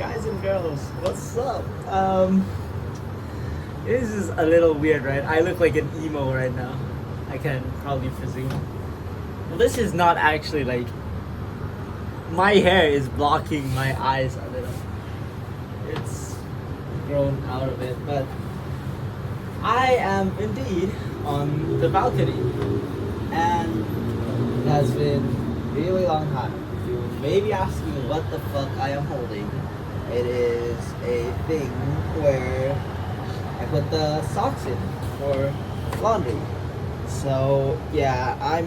guys and girls, what's up? This is a little weird, right? I look like an emo right now. I can probably presume. Well, this is not actually like. My hair is blocking my eyes a little. It's grown out of it, but I am indeed on the balcony, and it has been a really long time. You may be asking what the fuck I am holding. It is a thing where I put the socks in for laundry. So yeah,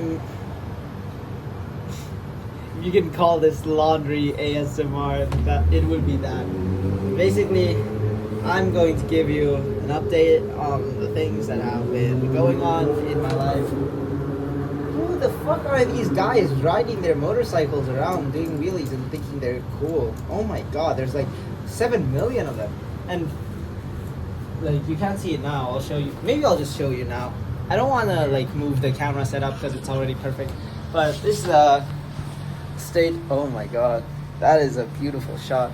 you can call this laundry ASMR, that it would be that. Basically, I'm going to give you an update on the things that have been going on in my life. Who the fuck are these guys riding their motorcycles around, doing wheelies and thinking they're cool? Oh my god, there's like 7 million of them. And like, you can't see it now. I'll show you. Maybe I'll just show you now. I don't want to like move the camera setup because it's already perfect. But this is the state. Oh my god, that is a beautiful shot.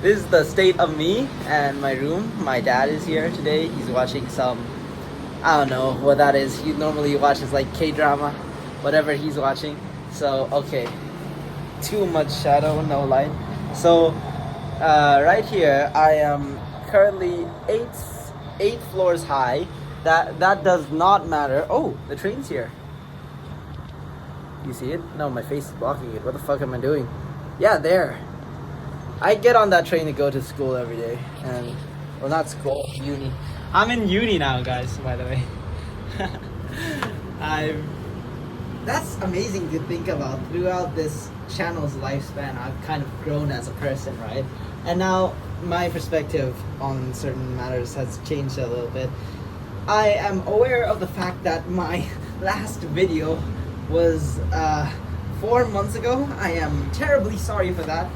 This is the state of me and my room. My dad is here today. He's watching some, I don't know what that is. He normally watches like K-drama, whatever he's watching. So okay, too much shadow, no light. So right here I am currently eight floors high. That does not matter. Oh, the train's here. You see it? No, my face is blocking it. What the fuck am I doing? Yeah, there. I get on that train to go to school every day. And, well, not school, uni. I'm in uni now, guys, by the way. That's amazing to think about. Throughout this channel's lifespan, I've kind of grown as a person, right? And now my perspective on certain matters has changed a little bit. I am aware of the fact that my last video was 4 months ago. I am terribly sorry for that,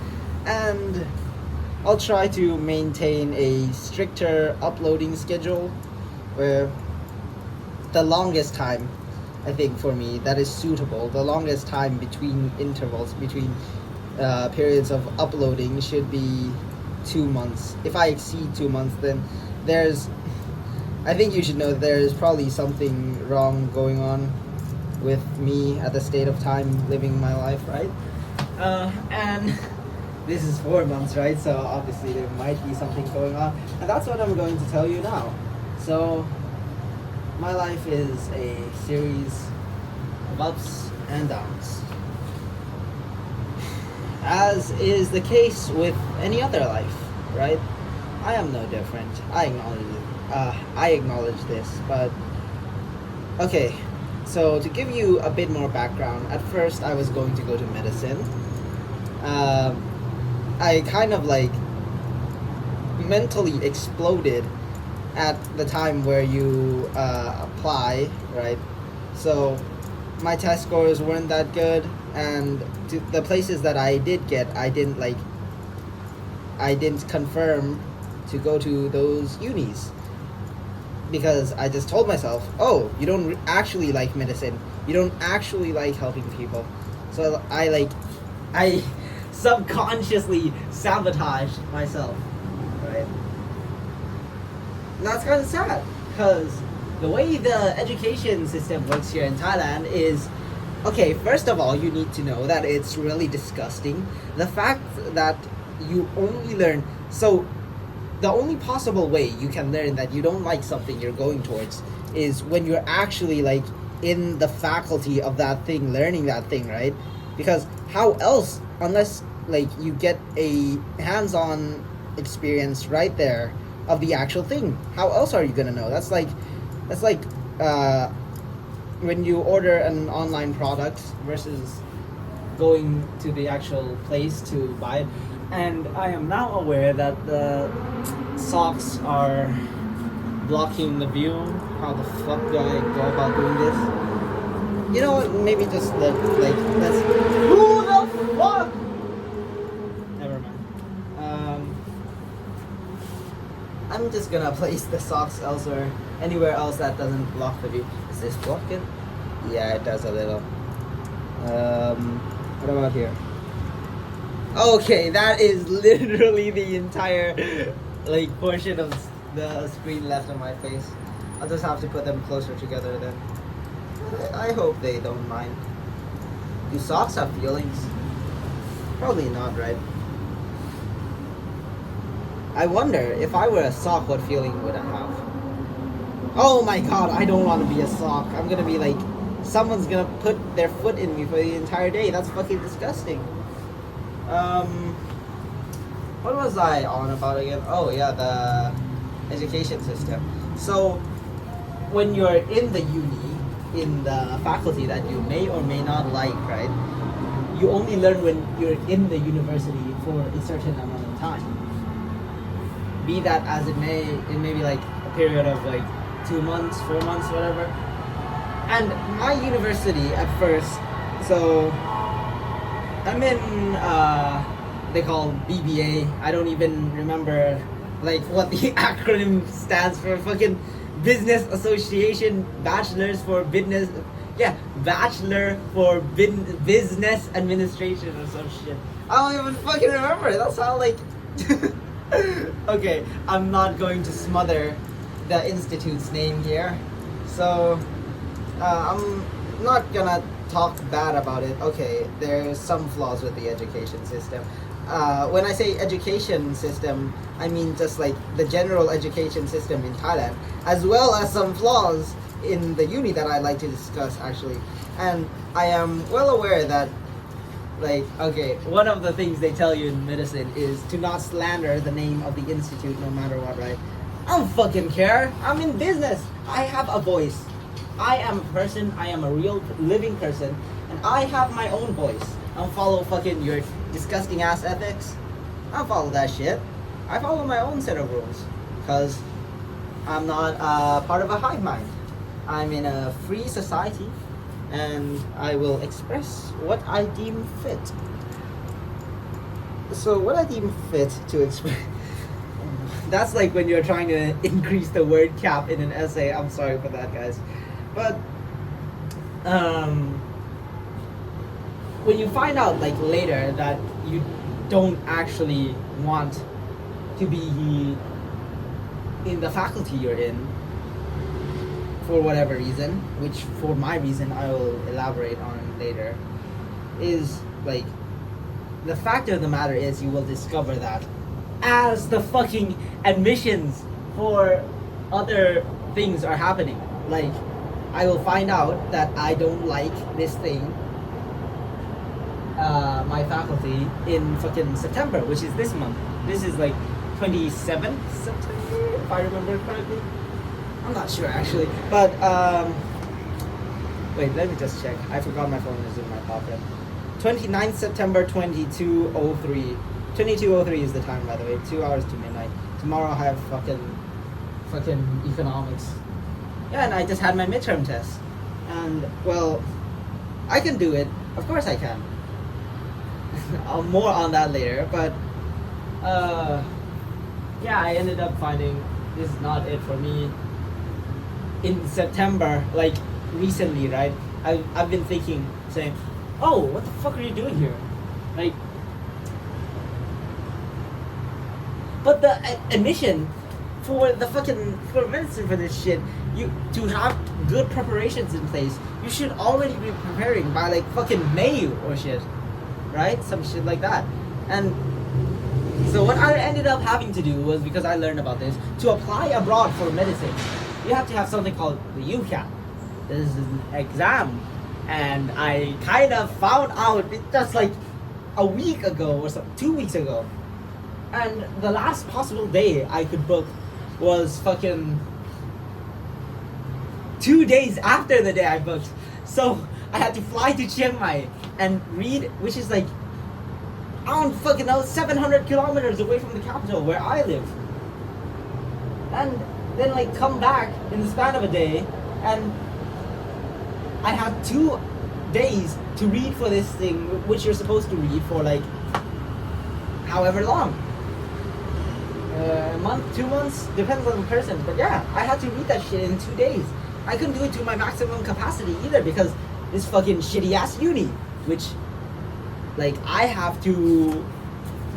and I'll try to maintain a stricter uploading schedule where the longest time, I think for me, that is suitable, the longest time between intervals, between periods of uploading should be 2 months. If I exceed 2 months, then I think you should know there's probably something wrong going on with me at the state of time living my life, right? And this is 4 months, right? So obviously there might be something going on, and that's what I'm going to tell you now. So my life is a series of ups and downs, as is the case with any other life, right? I am no different. I acknowledge this, but okay. So to give you a bit more background, at first I was going to go to medicine. I kind of like mentally exploded at the time where you apply, right? So my test scores weren't that good, and the places that I did get, I didn't confirm to go to those unis. Because I just told myself, oh, you don't actually like medicine. You don't actually like helping people. So I subconsciously sabotaged myself, right? And that's kind of sad, because the way the education system works here in Thailand is, okay, first of all, you need to know that it's really disgusting. The fact that you only learn, so the only possible way you can learn that you don't like something you're going towards is when you're actually like in the faculty of that thing, learning that thing, right? Because how else, unless like you get a hands-on experience right there of the actual thing, how else are you gonna know? That's like when you order an online product versus going to the actual place to buy it. And I am now aware that the socks are blocking the view. How the fuck do I go about doing this? You know what? Maybe just let's. Who the fuck? Never mind. I'm just gonna place the socks elsewhere, anywhere else that doesn't block the view. Does this block it? Yeah, it does a little. What about here? Okay, that is literally the entire like portion of the screen left on my face. I'll just have to put them closer together then. I hope they don't mind. Do socks have feelings? Probably not, right? I wonder if I were a sock, what feeling would I have? Oh my god, I don't want to be a sock. I'm gonna be like, someone's gonna put their foot in me for the entire day. That's fucking disgusting. What was I on about again? Oh yeah, the education system. So, when you're in the uni, in the faculty that you may or may not like, right? You only learn when you're in the university for a certain amount of time. Be that as it may be like a period of like 2 months, 4 months, whatever. And my university at first, so I'm in they call BBA. I don't even remember like what the acronym stands for. Fucking Business Association, Bachelors for Business. Yeah, Bachelor for Business Administration or some shit. I don't even fucking remember. That's how like. Okay, I'm not going to smother the institute's name here, so I'm not gonna talk bad about it. Okay, there's some flaws with the education system. When I say education system, I mean just like the general education system in Thailand, as well as some flaws in the uni that I'd like to discuss actually. And I am well aware that, like, okay, one of the things they tell you in medicine is to not slander the name of the institute no matter what, right? I don't fucking care. I'm in business. I have a voice. I am a person. I am a real living person, and I have my own voice. I don't follow fucking your disgusting ass ethics. I don't follow that shit. I follow my own set of rules, because I'm not part of a hive mind. I'm in a free society, and I will express what I deem fit. So what I deem fit to express. That's like when you're trying to increase the word cap in an essay. I'm sorry for that, guys. But when you find out like later that you don't actually want to be in the faculty you're in for whatever reason, which for my reason I will elaborate on later, is like the fact of the matter is you will discover that as the fucking admissions for other things are happening. Like, I will find out that I don't like this thing, my faculty, in fucking September, which is this month. This is like 27th September, if I remember correctly. I'm not sure actually, but wait, let me just check. I forgot my phone is in my pocket. 29th September 2203. 2203 is the time, by the way. 2 hours to midnight. Tomorrow I have fucking economics. Yeah, and I just had my midterm test. And, well, I can do it. Of course I can. More on that later, but, yeah, I ended up finding this is not it for me. In September, like, recently, right? I've been thinking, saying, oh, what the fuck are you doing here? Like, but the admission for the fucking for medicine for this shit, you to have good preparations in place, you should already be preparing by like fucking May or shit, right? Some shit like that. And so what I ended up having to do was, because I learned about this, to apply abroad for medicine, you have to have something called the UCAT. This is an exam, and I kind of found out just like a week ago or something, 2 weeks ago. And the last possible day I could book was fucking 2 days after the day I booked. So I had to fly to Chiang Mai and read, which is like, I don't fucking know, 700 kilometers away from the capital where I live. And then like come back in the span of a day, and I had 2 days to read for this thing, which you're supposed to read for like however long. A month, 2 months, depends on the person. But yeah, I had to read that shit in 2 days. I couldn't do it to my maximum capacity either, because this fucking shitty ass uni, which like I have to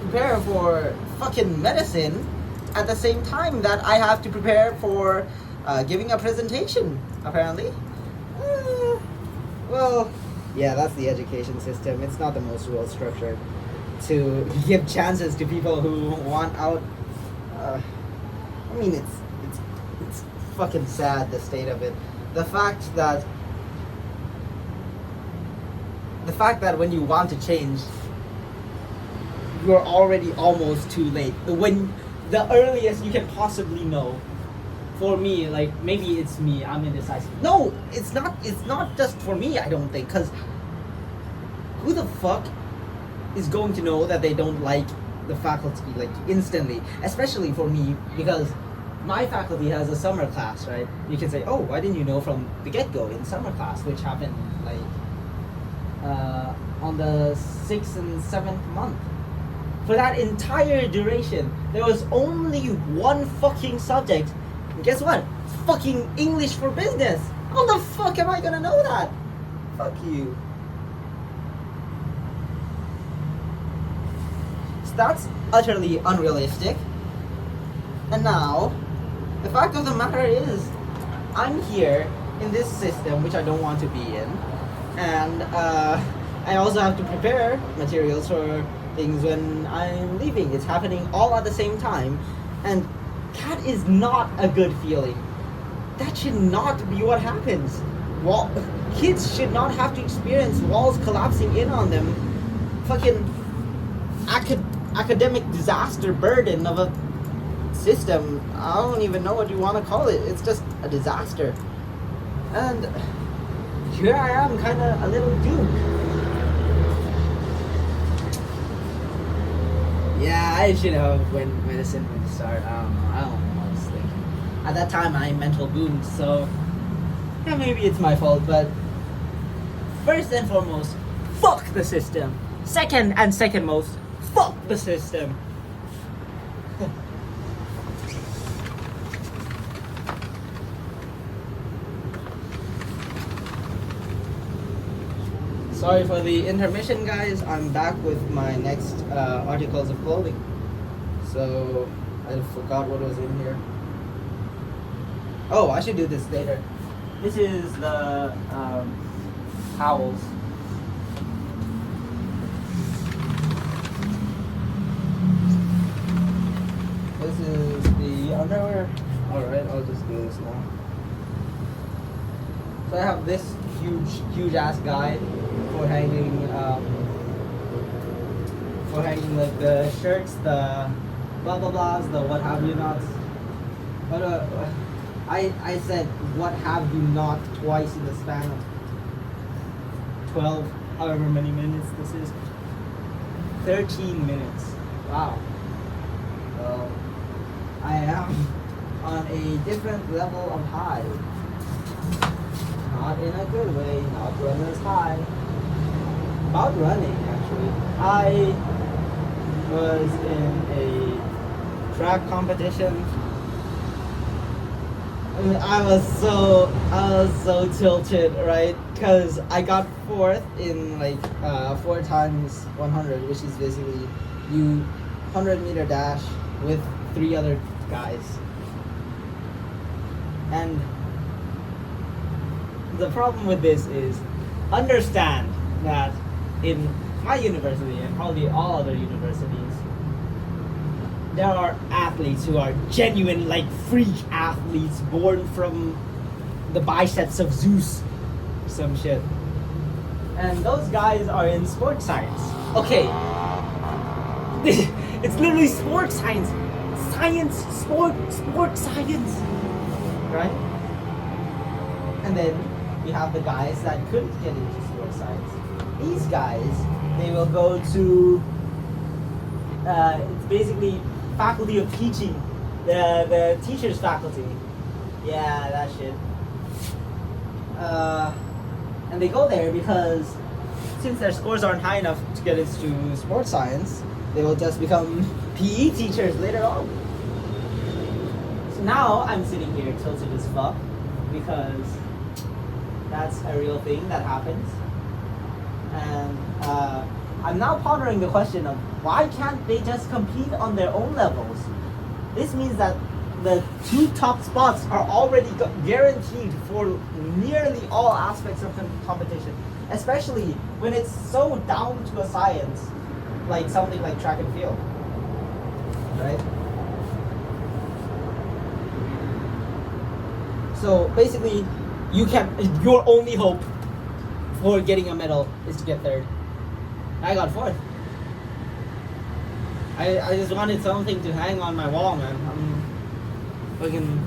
prepare for fucking medicine at the same time that I have to prepare for giving a presentation, apparently. Well, yeah, that's the education system. It's not the most well structured to give chances to people who want out. I mean, it's fucking sad, the state of it. The fact that when you want to change, you're already almost too late. When the earliest you can possibly know. For me, like maybe it's me. I'm indecisive. No, it's not. It's not just for me. I don't think, because who the fuck is going to know that they don't like the faculty like instantly? Especially for me, because my faculty has a summer class, right? You can say, oh, why didn't you know from the get-go in summer class, which happened like on the 6th and 7th month. For that entire duration, there was only one fucking subject. And guess what? It's fucking English for business. How the fuck am I gonna know that? Fuck you. So that's utterly unrealistic. And now, the fact of the matter is, I'm here in this system which I don't want to be in, and I also have to prepare materials for things when I'm leaving. It's happening all at the same time, and that is not a good feeling. That should not be what happens. Kids should not have to experience walls collapsing in on them. Fucking academic disaster burden of a system. I don't even know what you want to call it. It's just a disaster. And here I am, kind of a little doomed. Yeah, I should have went medicine from the start. I don't know what I was thinking. At that time, I mental boomed, so yeah, maybe it's my fault. But first and foremost, fuck the system. Second and second most, fuck the system. Sorry for the intermission, guys. I'm back with my next articles of clothing. So, I forgot what was in here. Oh, I should do this later. This is the towels. This is the underwear. Alright, I'll just do this now. So I have this huge ass guide for hanging like the shirts, the blah blah blahs, the what have you nots. But I said what have you not twice in the span of 12, however many minutes this is. 13 minutes. Wow. Well, I am on a different level of high. Not in a good way, not runner's high. About running, actually. I was in a track competition. I was so tilted, right? Because I got 4th in like 4 times 100, which is basically you 100-meter dash with 3 other guys. And the problem with this is, understand that in my university and probably all other universities, there are athletes who are genuine, like freak athletes born from the biceps of Zeus or some shit. And those guys are in sports science. Okay. It's literally sports science. Sport science. Right? And then you have the guys that couldn't get into sports science. These guys, they will go to, it's basically faculty of teaching, the teacher's faculty. Yeah, that shit. And they go there because since their scores aren't high enough to get into sports science, they will just become PE teachers later on. So now I'm sitting here tilted as fuck because that's a real thing that happens. And I'm now pondering the question of why can't they just compete on their own levels? This means that the two top spots are already guaranteed for nearly all aspects of competition, especially when it's so down to a science, like something like track and field, right? So basically, your only hope for getting a medal is to get third. I got fourth. I just wanted something to hang on my wall, man. I'm fucking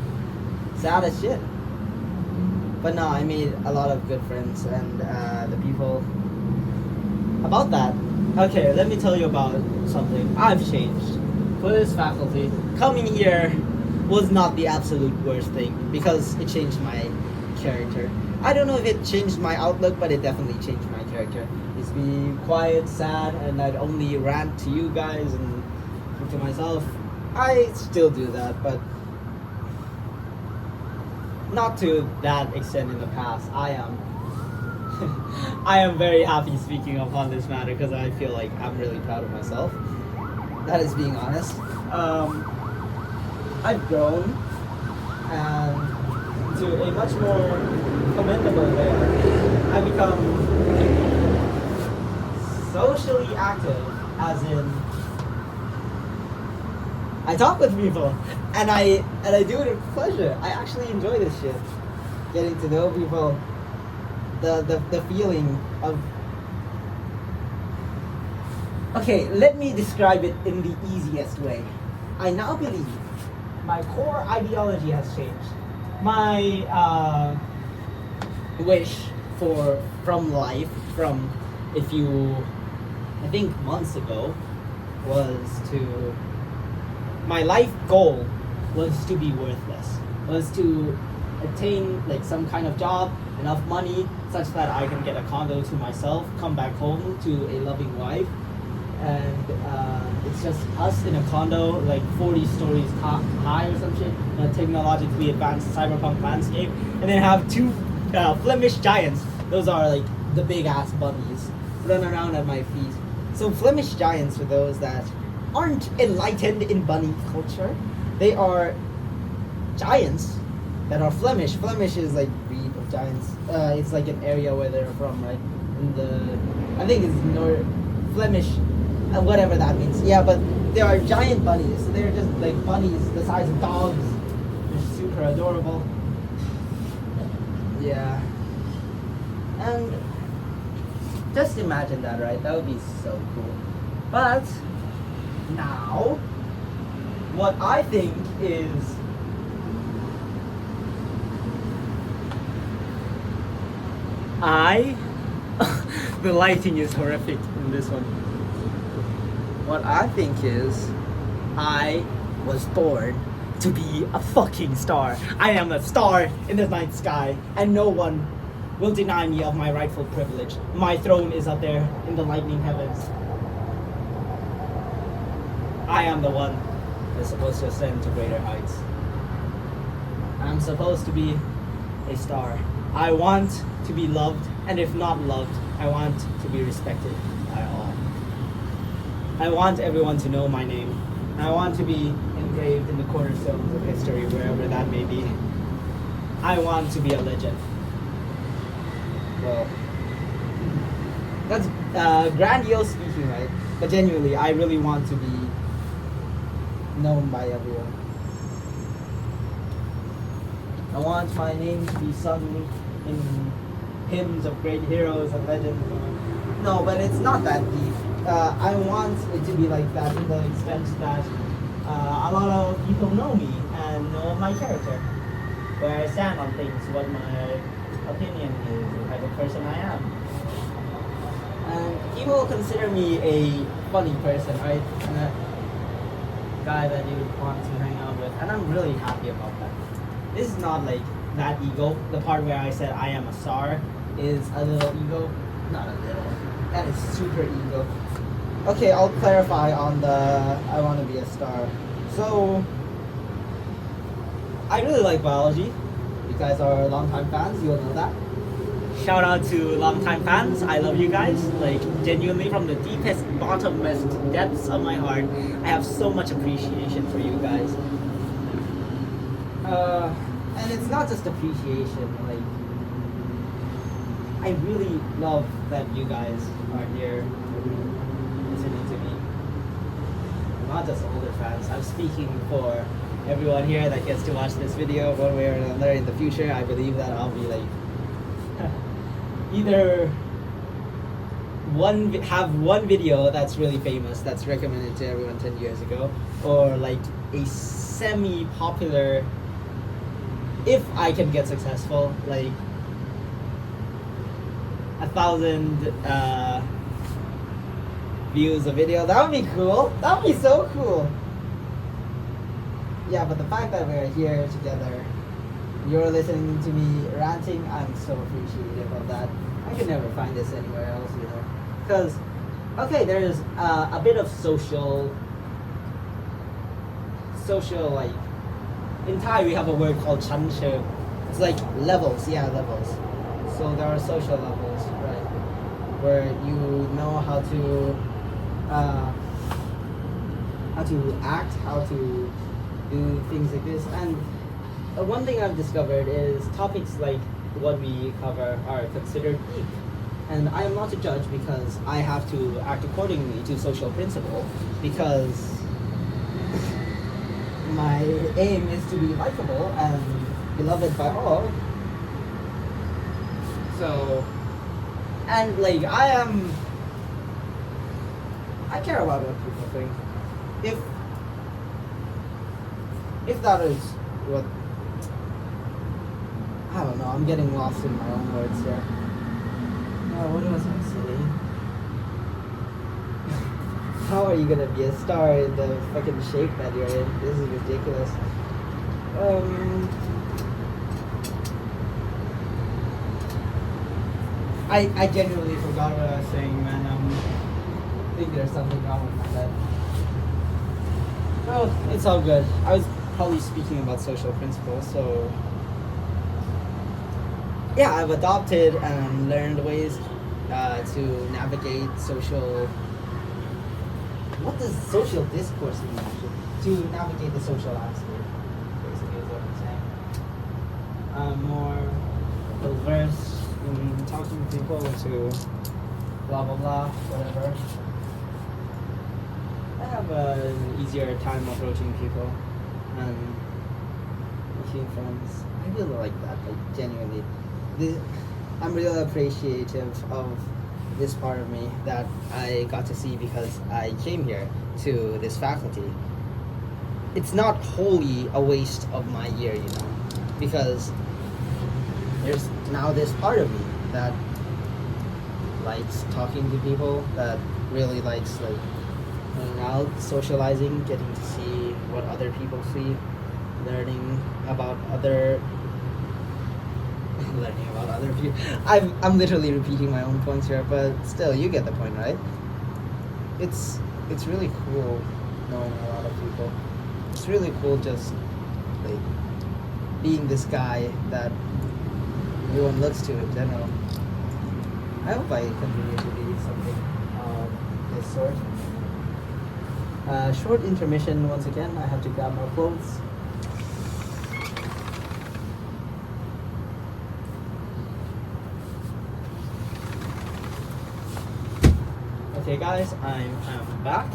sad as shit. But no, I made a lot of good friends, and the people about that. Okay, let me tell you about something. I've changed. For this faculty, coming here was not the absolute worst thing because it changed my character. I don't know if it changed my outlook, but it definitely changed my character. It's be quiet, sad, and I'd only rant to you guys and to myself. I still do that, but not to that extent in the past. I am very happy speaking upon this matter because I feel like I'm really proud of myself. That is being honest. I've grown and to a much more commendable layer. I've become socially active, as in I talk with people and I do it with pleasure. I actually enjoy this shit. Getting to know people. The feeling of okay, let me describe it in the easiest way. I now believe my core ideology has changed. My wish from life, from if you I think months ago, was to my life goal was to be worthless, was to attain like some kind of job, enough money such that I can get a condo to myself, come back home to a loving wife, and it's just us in a condo like 40 stories high or some shit in a technologically advanced cyberpunk landscape, and then have two Flemish giants. Those are like the big ass bunnies run around at my feet. So Flemish giants, for those that aren't enlightened in bunny culture, they are giants that are Flemish. Flemish is like breed of giants. It's like an area where they're from, right? I think it's Flemish, whatever that means. Yeah, but they are giant bunnies. So they're just like bunnies the size of dogs. They're super adorable. Yeah. And just imagine that, right? That would be so cool. But now, what I think is the lighting is horrific in this one. What I think is I was born to be a fucking star. I am a star in the night sky, and no one will deny me of my rightful privilege. My throne is up there in the lightning heavens. I am the one that's supposed to ascend to greater heights. I'm supposed to be a star. I want to be loved, and if not loved, I want to be respected by all. I want everyone to know my name. I want to be engraved in the cornerstones of history, wherever that may be. I want to be a legend. Well, that's grandiose speaking, right? But genuinely, I really want to be known by everyone. I want my name to be sung in hymns of great heroes and legends. No, but it's not that deep. I want it to be like that in the extent that a lot of people know me and know my character, where I stand on things, what my opinion is, the type of person I am. And people consider me a funny person, right? And a guy that you would want to hang out with, and I'm really happy about that. This is not like that ego. The part where I said I am a star is a little ego. Not a little. That is super ego. Okay, I'll clarify on the I want to be a star. So, I really like biology. You guys are longtime fans, you will know that. shout out to longtime fans. I love you guys. Like genuinely from the deepest, bottomest depths of my heart, I have so much appreciation for you guys. And it's not just appreciation. Like I really love that you guys are here listening to me. Not just older fans. I'm speaking for everyone here that gets to watch this video one way or another in the future. I believe that I'll be like either have one video that's really famous that's recommended to everyone 10 years ago, or like a semi-popular, if I can get successful, like 1,000 views a video. That would be cool. That would be so cool. Yeah, but the fact that we're here together, you're listening to me ranting, I'm so appreciative of that. I could never find this anywhere else, you know. Because, okay, there's a bit of social, like, in Thai we have a word called chanche. It's like levels, yeah, levels. So there are social levels, right? Where you know how to act, how to do things like this. And one thing I've discovered is topics like what we cover are considered deep. And I am not to judge because I have to act accordingly to social principle, because my aim is to be likable and beloved by all. So, and like I care about what people think. If that is what, I don't know, I'm getting lost in my own words here. What was I saying? How are you gonna be a star in the fucking shape that you're in? This is ridiculous. I genuinely forgot what I was saying, man. I think there's something wrong with my head. Oh, it's all good. I was probably speaking about social principles, so yeah, I've adopted and learned ways to navigate social. What does social discourse mean, actually? To navigate the social landscape, basically, is what I'm saying. More well-versed in talking to people, to blah blah blah, whatever. I have an easier time approaching people and making friends. I really like that, like genuinely. I'm really appreciative of this part of me that I got to see because I came here to this faculty. It's not wholly a waste of my year, you know, because there's now this part of me that likes talking to people, that really likes like hanging out, socializing, getting to see what other people see, learning about other people. I'm literally repeating my own points here, but still, you get the point, right? It's really cool knowing a lot of people. It's really cool just like being this guy that everyone looks to in general. I hope I continue to be something of this sort. Short intermission once again. I have to grab more clothes. Okay guys, I'm back.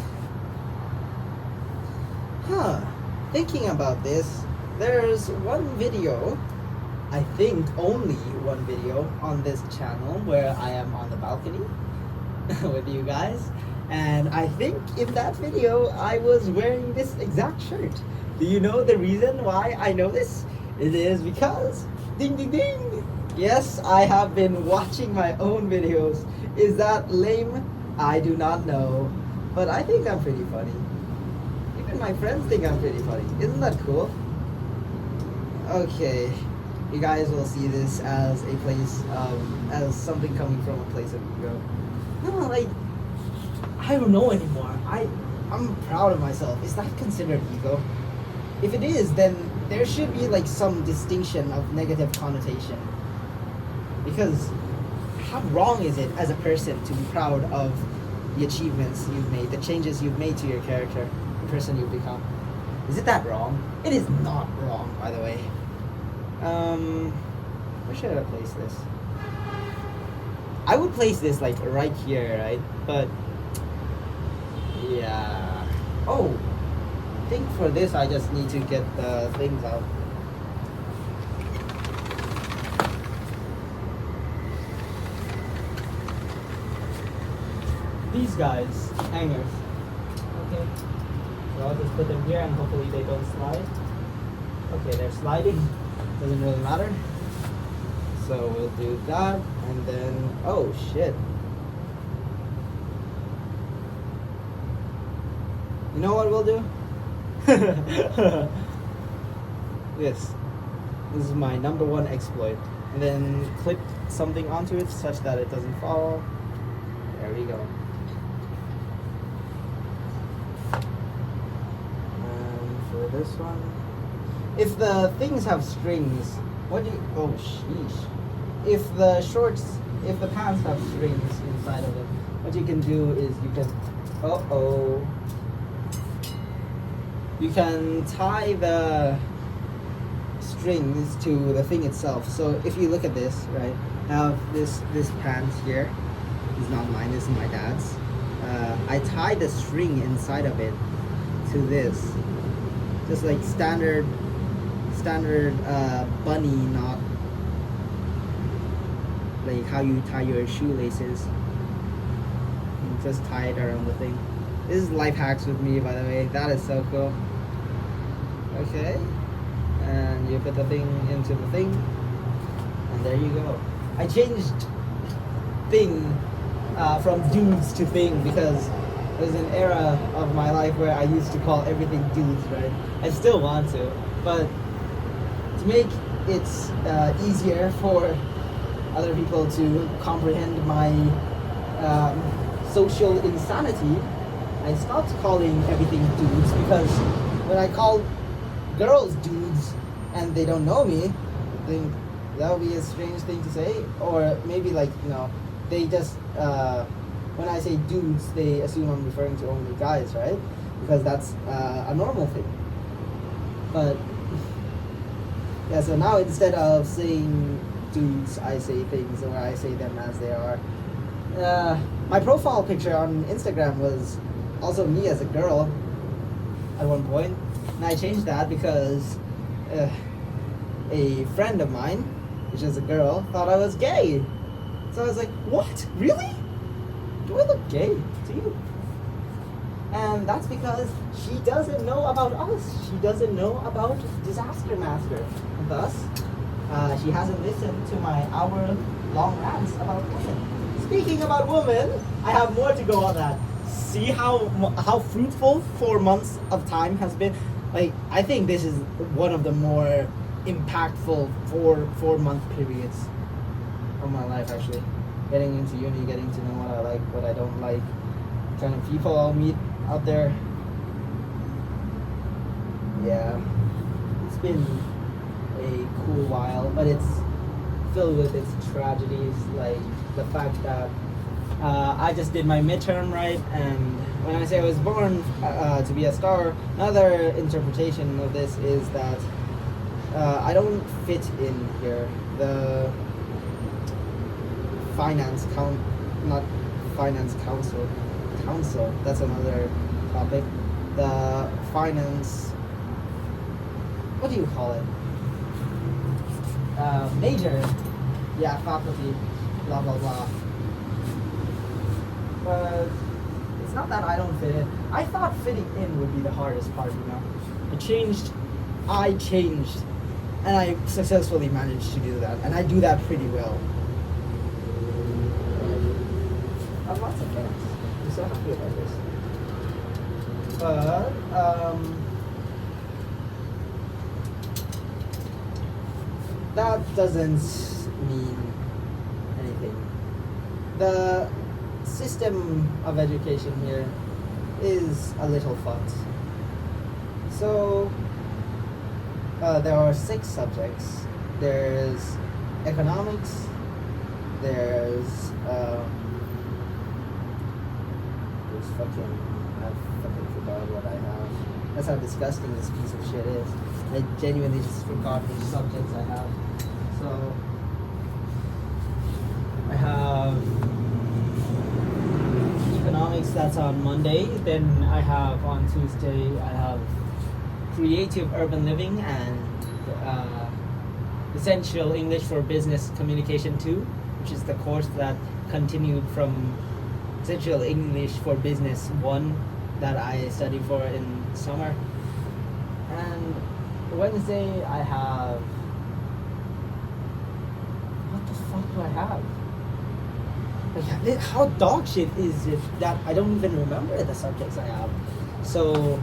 Thinking about this, there's one video, I think only one video on this channel where I am on the balcony with you guys. And I think in that video I was wearing this exact shirt. Do you know the reason why I know this? It is because, ding ding ding! Yes, I have been watching my own videos. Is that lame? I do not know, but I think I'm pretty funny. Even my friends think I'm pretty funny. Isn't that cool? Okay, you guys will see this as a place, as something coming from a place of ego. No, like, I don't know anymore. I'm proud of myself. Is that considered ego? If it is, then there should be like some distinction of negative connotation. Because how wrong is it as a person to be proud of the achievements you've made, the changes you've made to your character, the person you've become? Is it that wrong? It is not wrong, by the way. Where should I place this? I would place this like right here, right? But yeah. Oh, I think for this I just need to get the things out. These guys, hangers. Okay. So I'll just put them here and hopefully they don't slide. Okay, they're sliding. Doesn't really matter. So we'll do that and then, oh shit. You know what we'll do? This. This is my number one exploit. And then clip something onto it such that it doesn't fall. There we go. This one. If the things have strings, what do you, oh sheesh. If the pants have strings inside of them, what you can do is you can, you can tie the strings to the thing itself. So if you look at this, right, I have this pants here. It's not mine, this is my dad's. I tie the string inside of it to this. Just like standard bunny knot, like how you tie your shoelaces. And just tie it around the thing. This is life hacks with me, by the way. That is so cool. Okay, and you put the thing into the thing, and there you go. I changed thing from dudes to thing because there's an era of my life where I used to call everything dudes, right? I still want to, but to make it easier for other people to comprehend my social insanity, I stopped calling everything dudes because when I call girls dudes and they don't know me, I think that would be a strange thing to say. Or maybe like, you know, they just when I say dudes, they assume I'm referring to only guys, right? Because that's a normal thing. But yeah, so now instead of saying dudes, I say things, or I say them as they are. My profile picture on Instagram was also me as a girl at one point, and I changed that because a friend of mine, which is a girl, thought I was gay. So I was like, what? Really? Do I look gay to you? And that's because she doesn't know about us. She doesn't know about Disaster Master. And thus, she hasn't listened to my hour-long rants about women. Speaking about women, I have more to go on that. See how fruitful 4 months of time has been? Like, I think this is one of the more impactful four-month periods of my life, actually. Getting into uni, getting to know what I like, what I don't like, kind of people I'll meet out there. Yeah, it's been a cool while, but it's filled with its tragedies, like the fact that I just did my midterm, right? And when I say I was born to be a star, another interpretation of this is that I don't fit in here. The council, that's another topic. The finance, what do you call it? Major, yeah, faculty, blah blah blah. But it's not that I don't fit in. I thought fitting in would be the hardest part, you know. I changed, and I successfully managed to do that, and I do that pretty well. I have lots of fans. I'm so happy about this. But that doesn't mean anything. The system of education here is a little fucked. So there are 6 subjects. There's economics, there's fucking, I fucking forgot what I have. That's how disgusting this piece of shit is. I genuinely just forgot which subjects I have. So I have economics, that's on Monday. Then I have on Tuesday, I have creative urban living and essential English for business communication 2, which is the course that continued from essential English for business 1 that I studied for in summer. And Wednesday I have, what the fuck do I have? Like, how dog shit is it that I don't even remember the subjects I have? So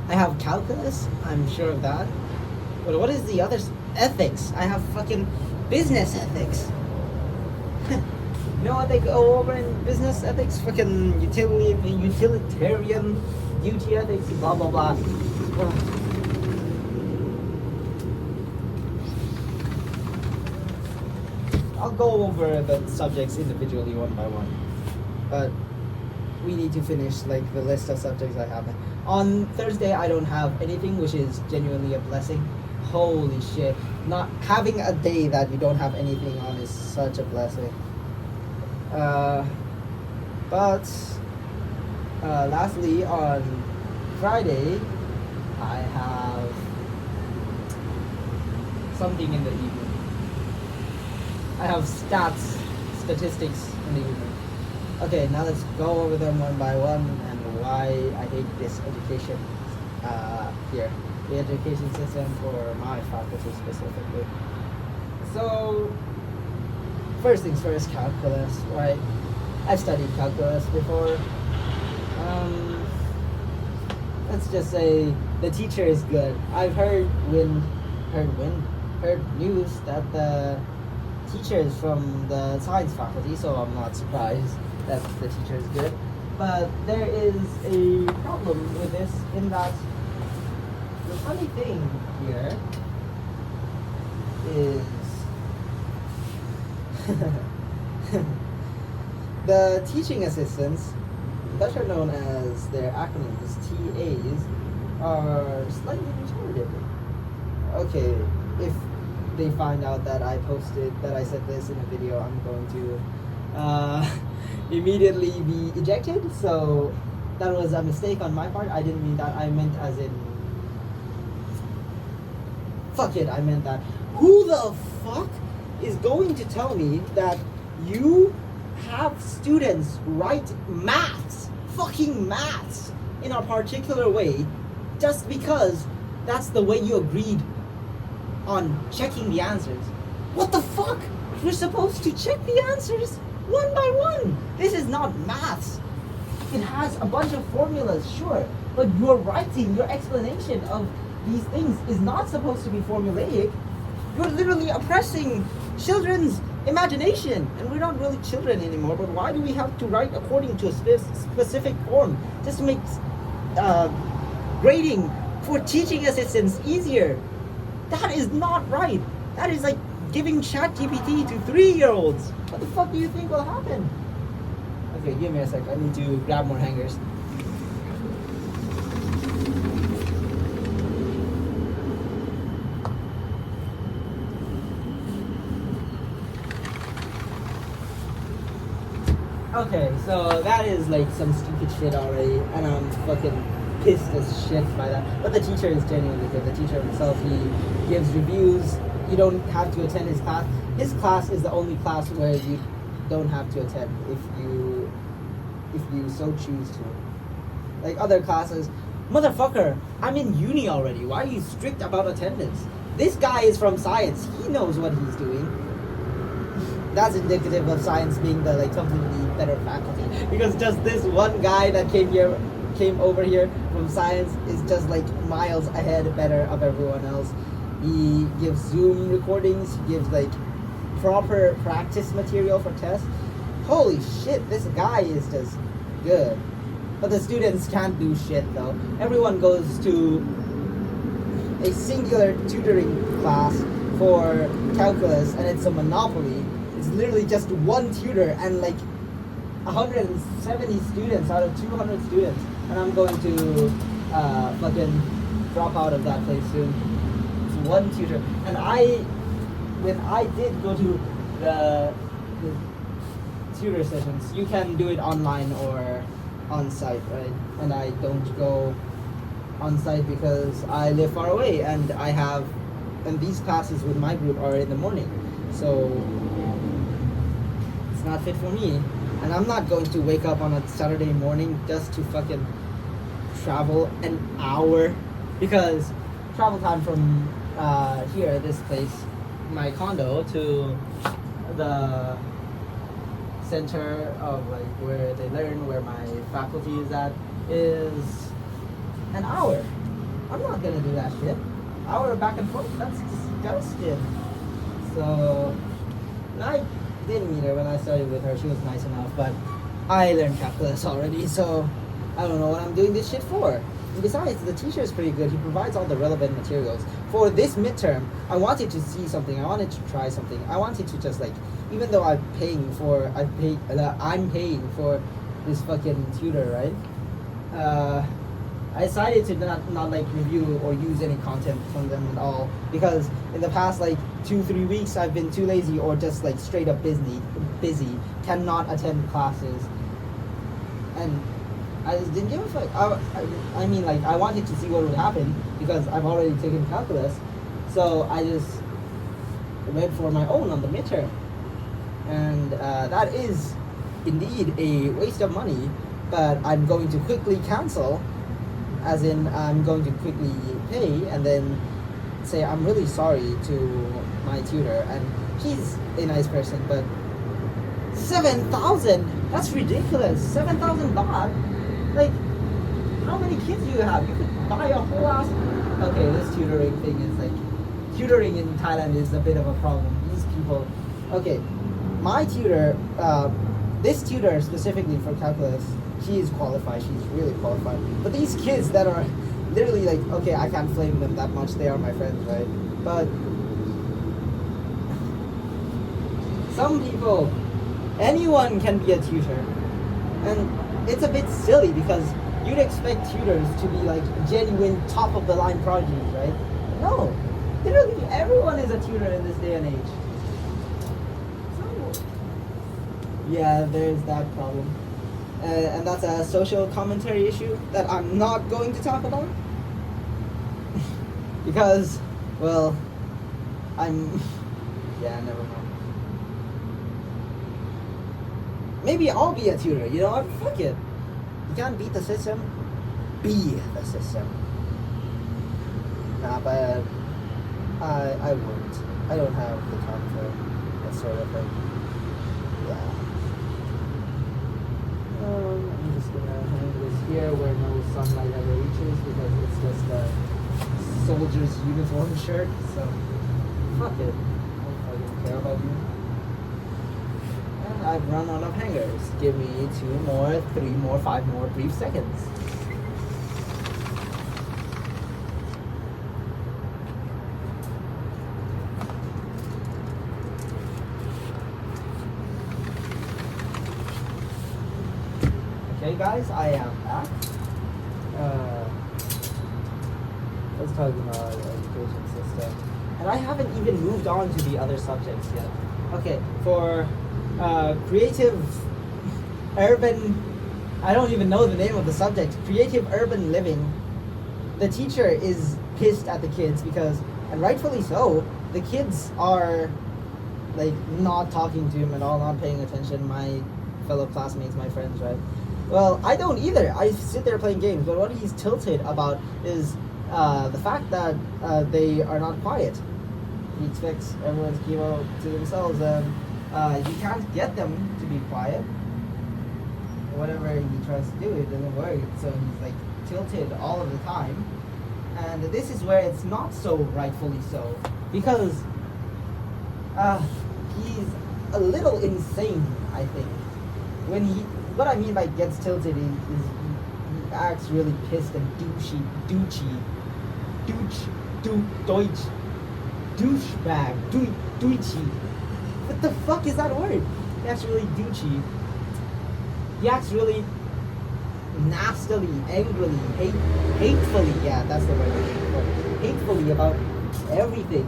I have calculus, I'm sure of that. But what is the other ethics? I have fucking business ethics. You know what they go over in business ethics? Fucking utilitarian duty ethics, blah blah blah. I'll go over the subjects individually one by one, but we need to finish like the list of subjects I have. On Thursday I don't have anything, which is genuinely a blessing. Holy shit, not having a day that you don't have anything on is such a blessing. But lastly, on Friday I have something in the evening. I have statistics in the evening. Okay, now let's go over them one by one and why I hate this education here. The education system for my faculty specifically. So, first things first, calculus, right? I've studied calculus before. Let's just say the teacher is good. I've heard news that the teacher is from the science faculty, so I'm not surprised that the teacher is good. But there is a problem with this in that the funny thing here is the teaching assistants, better known as their acronyms, TAs, are slightly retarded. Okay, if they find out that I said this in a video, I'm going to immediately be ejected. So that was a mistake on my part. I didn't mean that. I meant as in, fuck it, I meant that. Who the fuck is going to tell me that you have students write fucking maths in a particular way just because that's the way you agreed on checking the answers? What the fuck? You're supposed to check the answers one by one. This is not maths. It has a bunch of formulas, sure, but your writing, your explanation of these things is not supposed to be formulaic. You're literally oppressing children's imagination, and we're not really children anymore, but why do we have to write according to a specific form just to make grading for teaching assistants easier? That is not right. That is like giving ChatGPT to 3-year-olds. What the fuck do you think will happen? Okay, give me a sec. I need to grab more hangers. Okay, so that is like some stupid shit already, and I'm fucking pissed as shit by that. But the teacher is genuinely good. The teacher himself, he gives reviews. You don't have to attend his class. His class is the only class where you don't have to attend if you so choose to. Like other classes, motherfucker, I'm in uni already. Why are you strict about attendance? This guy is from science. He knows what he's doing. That's indicative of science being the like completely better faculty, because just this one guy that came over here from science is just like miles ahead better of everyone else. He gives Zoom recordings, he gives like proper practice material for tests. Holy shit, this guy is just good. But the students can't do shit though. Everyone goes to a singular tutoring class for calculus and it's a monopoly. It's literally just one tutor and like 170 students out of 200 students, and I'm going to fucking drop out of that place soon. It's one tutor, and when I did go to the tutor sessions, you can do it online or on site, right? And I don't go on site because I live far away, and and these classes with my group are in the morning, so it's not fit for me. And I'm not going to wake up on a Saturday morning just to fucking travel an hour, because travel time from here, this place, my condo, to the center of like where they learn, where my faculty is at, is an hour. I'm not gonna do that shit. Hour back and forth, that's disgusting. So, and I didn't meet her when I started with her. She was nice enough, but I learned calculus already, so I don't know what I'm doing this shit for. And besides, the teacher is pretty good. He provides all the relevant materials. For this midterm, I wanted to see something. I wanted to try something. I wanted to just like, even though I'm paying for this fucking tutor, right? I decided to not like review or use any content from them at all, because in the past like 2-3 weeks I've been too lazy or just like straight up busy, cannot attend classes, and I just didn't give a fuck. I mean, like, I wanted to see what would happen because I've already taken calculus, so I just read for my own on the midterm, and that is indeed a waste of money, but I'm going to quickly cancel. As in, I'm going to quickly pay and then say I'm really sorry to my tutor, and he's a nice person, but 7,000? That's ridiculous. 7,000 baht? Like, how many kids do you have? You could buy a whole ass. Okay, this tutoring thing is like, tutoring in Thailand is a bit of a problem. These people. Okay, my tutor, this tutor specifically for calculus, she is qualified, she's really qualified. But these kids that are literally like, okay, I can't blame them that much, they are my friends, right? But some people, anyone can be a tutor. And it's a bit silly because you'd expect tutors to be like genuine top of the line prodigies, right? No, literally everyone is a tutor in this day and age. So, yeah, there's that problem. And that's a social commentary issue that I'm not going to talk about. Because, well, yeah, never mind. Maybe I'll be a tutor, you know what? Fuck it. You can't beat the system, be the system. Nah, but I won't. I don't have the time for that sort of thing. Yeah. I'm just gonna hang this here where no sunlight ever reaches because it's just a soldier's uniform shirt, so fuck it. I don't care about you. And I've run out of hangers. Give me 2 more, 3 more, 5 more brief seconds. Okay guys, I am back. Let's talk about the education system. And I haven't even moved on to the other subjects yet. Okay, for creative urban, I don't even know the name of the subject, creative urban living, the teacher is pissed at the kids because, and rightfully so, the kids are like not talking to him at all, not paying attention, my fellow classmates, my friends, right? Well, I don't either. I sit there playing games, but what he's tilted about is the fact that they are not quiet. He expects everyone to keep out to themselves, and he can't get them to be quiet. Whatever he tries to do, it doesn't work. So he's like tilted all of the time, and this is where it's not so rightfully so, because he's a little insane, I think. What I mean by gets tilted is he acts really pissed and douchey, Deutsch. douchebag, douchey. What the fuck is that word? He acts really douchey. He acts really nastily, angrily, hatefully. Yeah, that's the word I'm looking for. Hatefully about everything,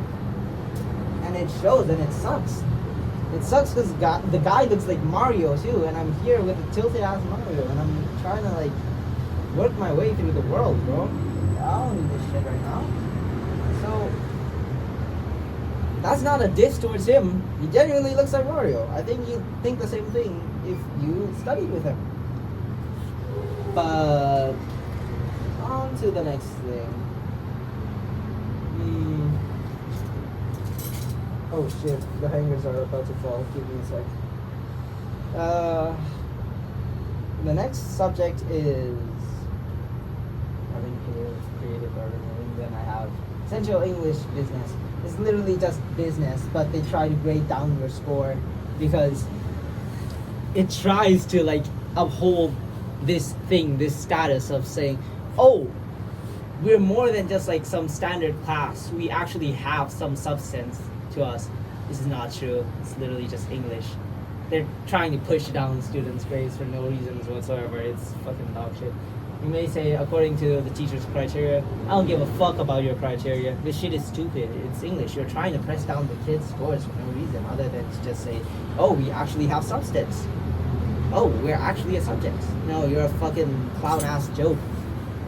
and it shows, and it sucks. It sucks because the guy looks like Mario too, and I'm here with a tilted ass Mario, and I'm trying to like work my way through the world, bro. I don't need this shit right now. So that's not a diss towards him. He genuinely looks like Mario. I think you think the same thing if you studied with him. But on to the next thing. Oh shit, the hangers are about to fall. Give me a sec. The next subject is having creative learning. Then I have Central English Business. It's literally just business, but they try to grade down your score because it tries to like uphold this thing, this status of saying, oh, we're more than just like some standard class. We actually have some substance to us. This is not true. It's literally just English. They're trying to push down students' grades for no reasons whatsoever. It's fucking dog shit. You may say, according to the teacher's criteria, I don't give a fuck about your criteria. This shit is stupid. It's English. You're trying to press down the kids' scores for no reason other than to just say, oh, we actually have substance. Oh, we're actually a subject. No, you're a fucking clown-ass joke.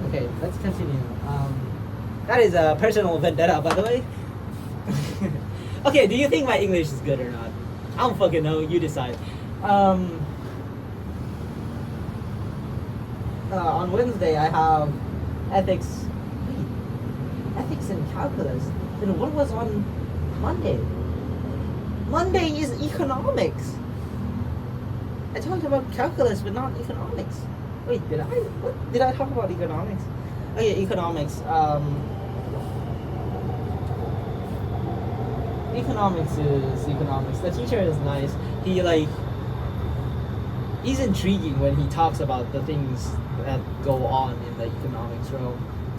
Okay, let's continue. That is a personal vendetta, by the way. Okay, do you think my English is good or not? I don't fucking know. You decide. On Wednesday, I have ethics. Wait, ethics and calculus. Then what was on Monday? Monday is economics. I talked about calculus, but not economics. Wait, did I? What did I talk about economics? Oh yeah, economics. Economics is economics. The teacher is nice. He's intriguing when he talks about the things that go on in the economics realm.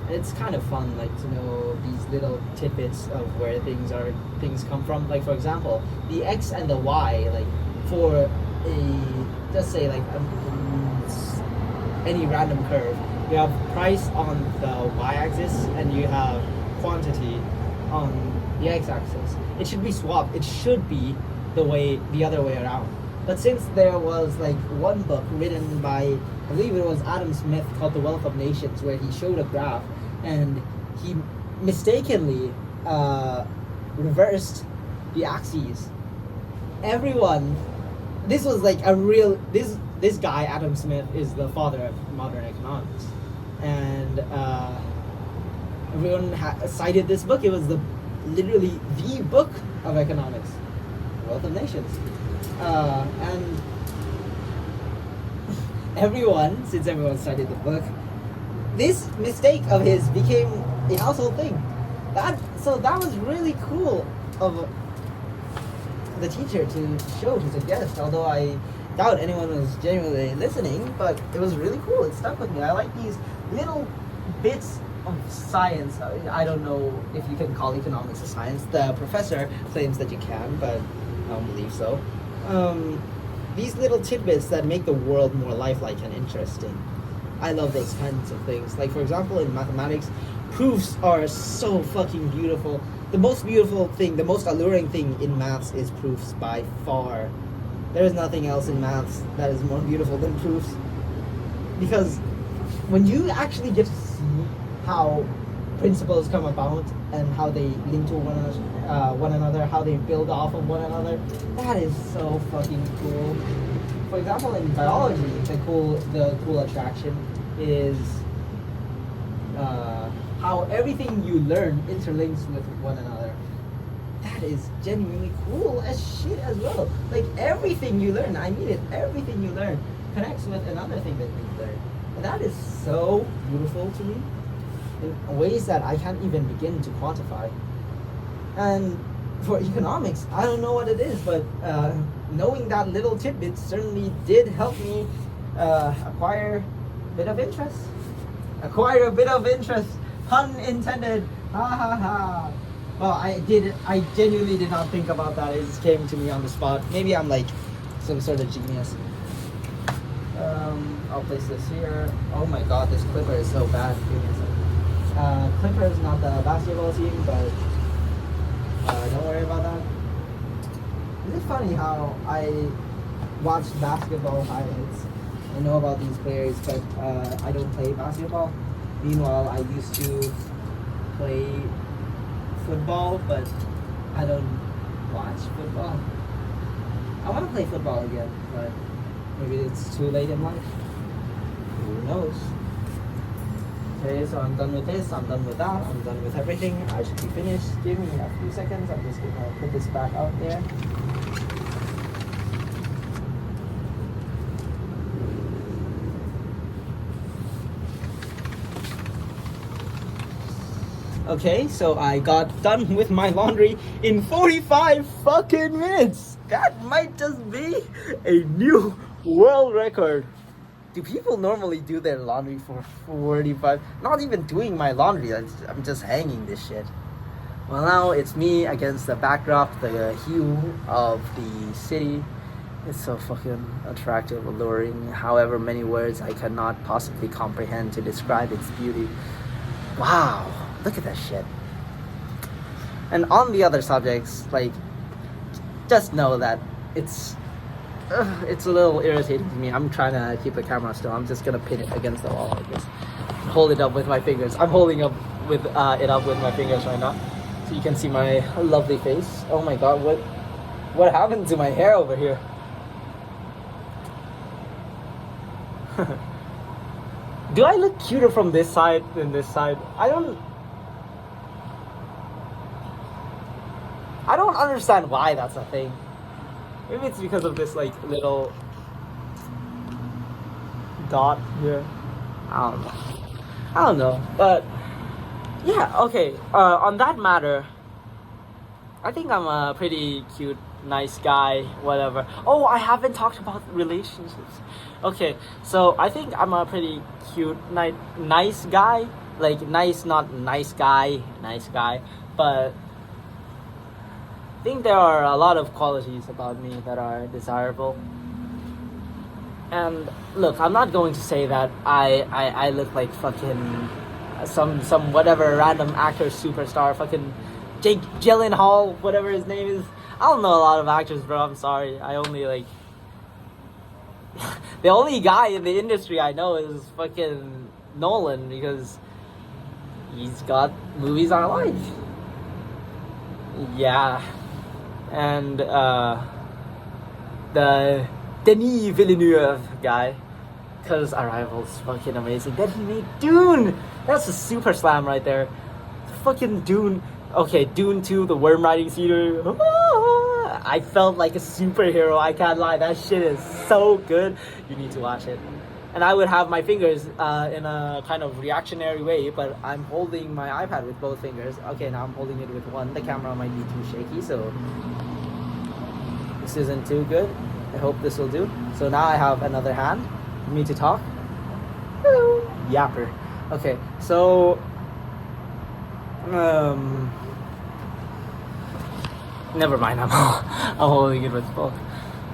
It's kind of fun, like, to know these little tidbits of where things come from. Like, for example, the x and the y, like for just say like any random curve, you have price on the y-axis and you have quantity on the x-axis. It should be swapped. It should be the other way around. But since there was like one book written by, I believe it was Adam Smith, called The Wealth of Nations, where he showed a graph and he mistakenly reversed the axes. Everyone, this was like a real, this guy, Adam Smith, is the father of modern economics. And everyone cited this book. It was literally the book of economics, The Wealth of Nations. And since everyone cited the book, this mistake of his became a household thing. That was really cool of the teacher to show, to suggest, although I doubt anyone was genuinely listening, but it was really cool. It stuck with me. I like these little bits of science. I don't know if you can call economics a science. The professor claims that you can, but I don't believe so. These little tidbits that make the world more lifelike and interesting. I love those kinds of things. Like, for example, in mathematics, proofs are so fucking beautiful. The most beautiful thing, the most alluring thing in maths is proofs by far. There is nothing else in maths that is more beautiful than proofs. Because when you actually get to see how principles come about and how they link to one another, how they build off of one another, that is so fucking cool. For example, in biology, the cool attraction is how everything you learn interlinks with one another. That is genuinely cool as shit as well. Like, everything you learn, I mean it, everything you learn connects with another thing that you learn. And that is so beautiful to me in ways that I can't even begin to quantify. And for economics, I don't know what it is, but knowing that little tidbit certainly did help me acquire a bit of interest. Pun intended. Ha ha ha. Well, I genuinely did not think about that. It just came to me on the spot. Maybe I'm like some sort of genius. I'll place this here. Oh my god, this Clipper is so bad. Give me a second. Clipper is not the basketball team, but don't worry about that. Is it funny how I watch basketball highlights? I know about these players, but I don't play basketball. Meanwhile, I used to play football, but I don't watch football. I want to play football again, but maybe it's too late in life. Who knows? Okay, so I'm done with this, I'm done with that, I'm done with everything. I should be finished. Give me a few seconds. I'm just gonna put this back out there. Okay, so I got done with my laundry in 45 fucking minutes. That might just be a new world record. Do people normally do their laundry for 45? Not even doing my laundry, I'm just hanging this shit. Well, now it's me against the backdrop, the hue of the city. It's so fucking attractive, alluring, however many words I cannot possibly comprehend to describe its beauty. Wow, look at that shit. And on the other subjects, like, just know that it's a little irritating to me. I'm trying to keep the camera still. I'm just gonna pin it against the wall like this. Hold it up with my fingers. I'm holding up with it up with my fingers right now, so you can see my lovely face. Oh my god, what happened to my hair over here? Do I look cuter from this side than this side? I don't understand why that's a thing. Maybe it's because of this like little dot here. I don't know. But yeah, okay. On that matter, I think I'm a pretty cute, nice guy, whatever. Oh, I haven't talked about relationships. Okay, so I think I'm a pretty cute, nice guy. Like nice, not nice guy, but I think there are a lot of qualities about me that are desirable. And look, I'm not going to say that I look like fucking some whatever random actor superstar, fucking Jake Gyllenhaal, whatever his name is. I don't know a lot of actors, bro. I'm sorry. I only like the only guy in the industry I know is fucking Nolan, because he's got movies I like. Yeah. And the Denis Villeneuve guy, because Arrival's fucking amazing. Then he made Dune. That's a super slam right there. Fucking Dune. Okay, Dune 2, the worm riding theater. I felt like a superhero. I can't lie. That shit is so good. You need to watch it. And I would have my fingers in a kind of reactionary way, but I'm holding my iPad with both fingers. Okay, now I'm holding it with one. The camera might be too shaky, so this isn't too good. I hope this will do. So now I have another hand for me to talk. Hello. Yapper. Okay, so never mind. I'm holding it with both.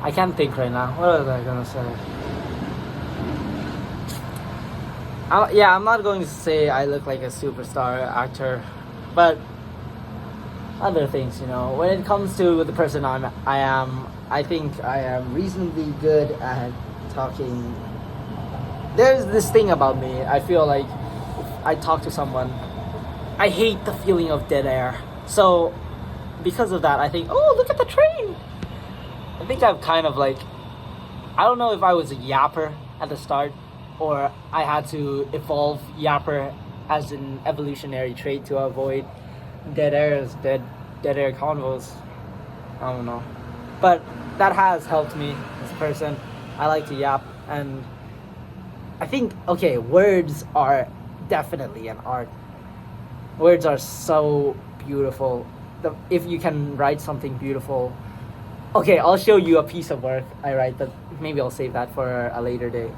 I can't think right now. What was I gonna say? I'm not going to say I look like a superstar actor, but other things, you know. When it comes to the person I think I am reasonably good at talking. There's this thing about me. I feel like if I talk to someone, I hate the feeling of dead air. So because of that, I think, oh, look at the train. I think I've kind of like, I don't know if I was a yapper at the start, or I had to evolve yapper as an evolutionary trait to avoid dead air convos. I don't know. But that has helped me as a person. I like to yap, and I think, okay, words are definitely an art. Words are so beautiful. If you can write something beautiful. Okay, I'll show you a piece of work I write, but maybe I'll save that for a later day.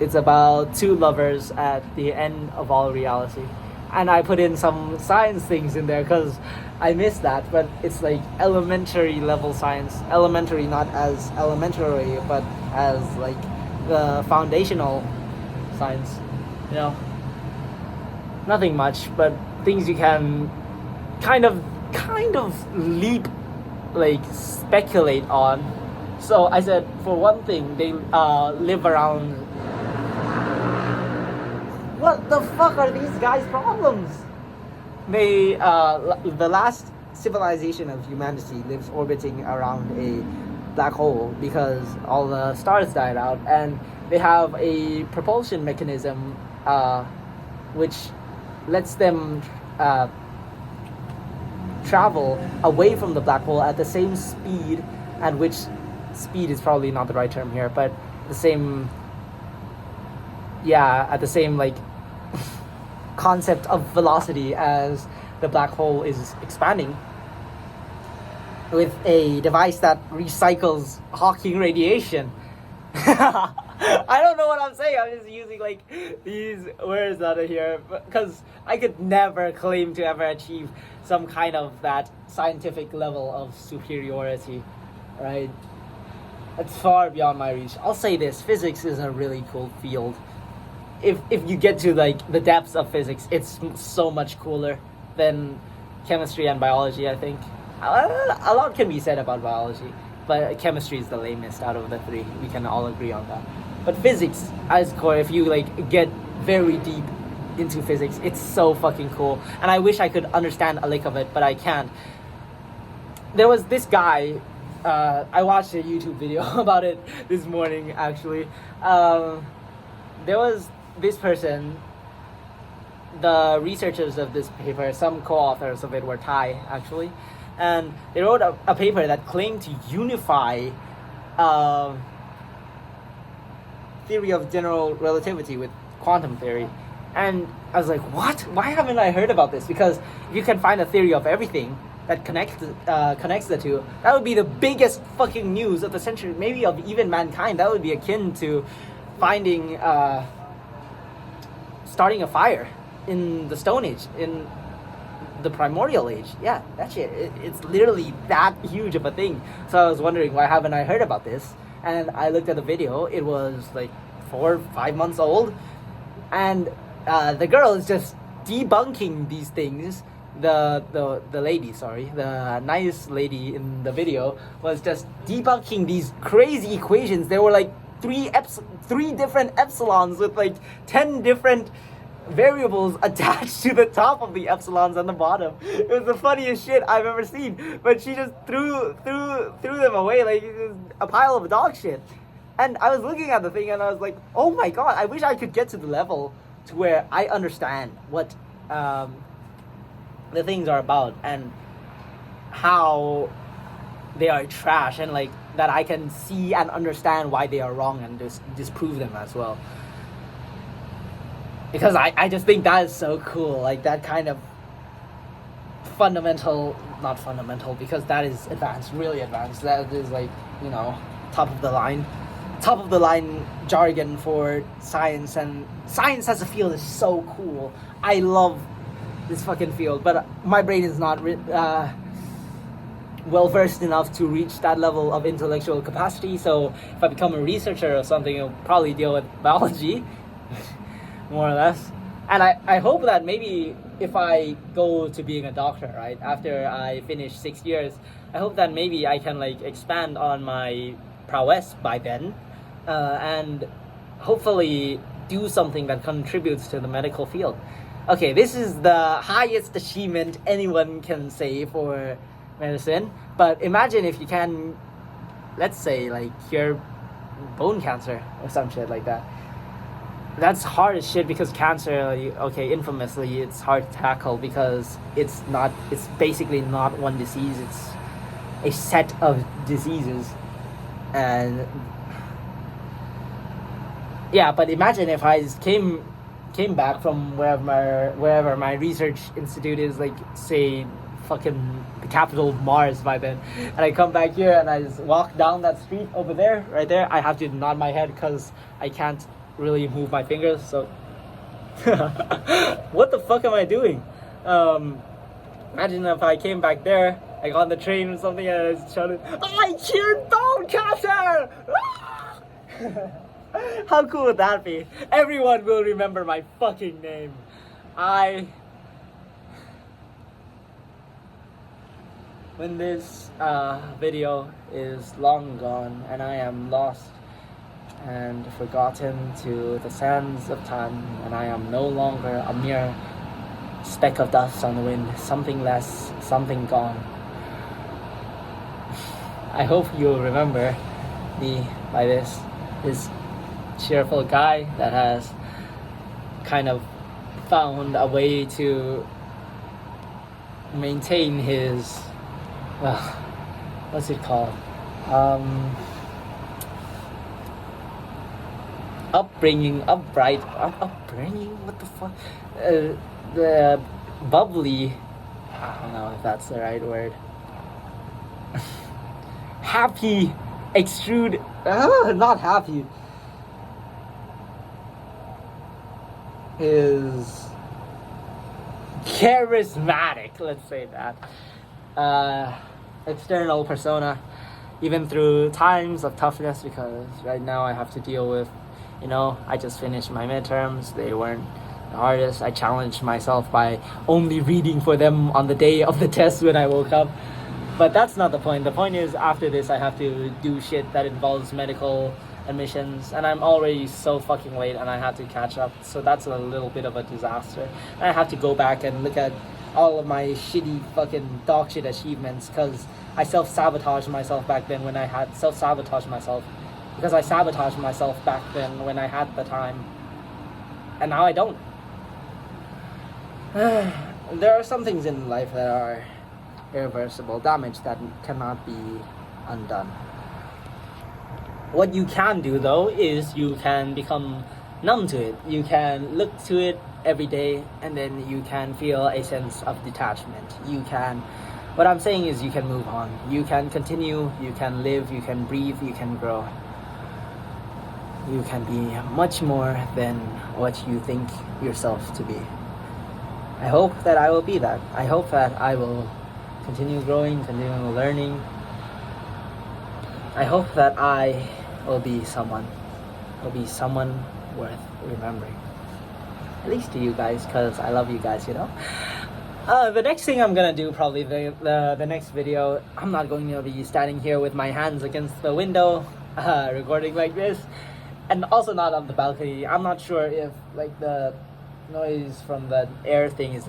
It's about two lovers at the end of all reality. and I put in some science things in there because I missed that. But it's like elementary level science, elementary not as elementary, but as like the foundational science, you know. Nothing much, but things you can kind of leap, like speculate on. So I said, for one thing, they live around. What the fuck are these guys' problems? They the last civilization of humanity lives orbiting around a black hole because all the stars died out, and they have a propulsion mechanism which lets them travel away from the black hole at the same speed, at which speed is probably not the right term here, but the same, at the same like concept of velocity as the black hole is expanding, with a device that recycles Hawking radiation. I don't know what I'm saying. I'm just using like these words out of here because I could never claim to ever achieve some kind of that scientific level of superiority, right? It's far beyond my reach. I'll say this: physics is a really cool field. If you get to like the depths of physics, it's so much cooler than chemistry and biology. I think a lot can be said about biology, but chemistry is the lamest out of the three. We can all agree on that. But physics, as core, if you like get very deep into physics, it's so fucking cool. And I wish I could understand a lick of it, but I can't. There was this guy. I watched a YouTube video about it this morning. Actually, there was this person. The researchers of this paper, some co-authors of it were Thai, actually. And they wrote a paper that claimed to unify theory of general relativity with quantum theory. And I was like, what? Why haven't I heard about this? Because if you can find a theory of everything that connects the two, that would be the biggest fucking news of the century, maybe of even mankind. That would be akin to finding, starting a fire in the Stone Age, in the primordial age. Yeah, that shit, it's literally that huge of a thing. So I was wondering, why haven't I heard about this? And I looked at the video. It was like 4 or 5 months old, and the girl is just debunking these things. The lady, sorry, the nice lady in the video was just debunking these crazy equations. There were like three different epsilons with like 10 different variables attached to the top of the epsilons on the bottom. It was the funniest shit I've ever seen. But she just threw them away like it was a pile of dog shit. And I was looking at the thing and I was like, oh my god, I wish I could get to the level to where I understand what the things are about and how they are trash, and like that I can see and understand why they are wrong and just disprove them as well. Because I just think that is so cool, like that kind of not fundamental, because that is advanced, really advanced. That is like, you know, top of the line jargon for science, and science as a field is so cool. I love this fucking field, but my brain is not well versed enough to reach that level of intellectual capacity. So if I become a researcher or something, I'll probably deal with biology. More or less. And I hope that maybe if I go to being a doctor, right, after I finish 6 years, I hope that maybe I can like expand on my prowess by then, and hopefully do something that contributes to the medical field. Okay, this is the highest achievement anyone can say for medicine, but imagine if you can, let's say, like cure bone cancer or some shit like that. That's hard as shit, because cancer, okay, infamously, it's hard to tackle because it's basically not one disease, it's a set of diseases. And yeah, but imagine if I came back from wherever my research institute is, like say fucking the capital of Mars by then, and I come back here and I just walk down that street over there, right there. I have to nod my head because I can't really move my fingers, so What the fuck am I doing? Imagine if I came back there, I got on the train or something, and I was shouted, I cheered Doncaster! How cool would that be? Everyone will remember my fucking name. When this video is long gone and I am lost and forgotten to the sands of time, and I am no longer a mere speck of dust on the wind, something less, something gone, I hope you'll remember me by this cheerful guy that has kind of found a way to maintain his, what's it called? Upbringing, what the fuck? The bubbly, I don't know if that's the right word. Happy, not happy. Is charismatic, let's say that. External persona, even through times of toughness, because right now I have to deal with, I just finished my midterms. They weren't the hardest. I challenged myself by only reading for them on the day of the test when I woke up. But that's not the point. The point is, after this, I have to do shit that involves medical admissions, and I'm already so fucking late, and I have to catch up. So that's a little bit of a disaster. And I have to go back and look at all of my shitty fucking dog shit achievements, because I self-sabotaged myself back then when I had self-sabotaged myself. Because I sabotaged myself back then when I had the time. And now I don't. There are some things in life that are irreversible damage that cannot be undone. What you can do, though, is you can become numb to it. You can look to it every day, and then you can feel a sense of detachment. What I'm saying is, you can move on. You can continue, you can live, you can breathe, you can grow. You can be much more than what you think yourself to be. I hope that I will be that. I hope that I will continue growing, continue learning. I hope that I will be someone worth remembering. At least to you guys, because I love you guys, The next thing I'm gonna do, probably the next video, I'm not going to be standing here with my hands against the window, recording like this, and also not on the balcony. I'm not sure if the noise from the air thing is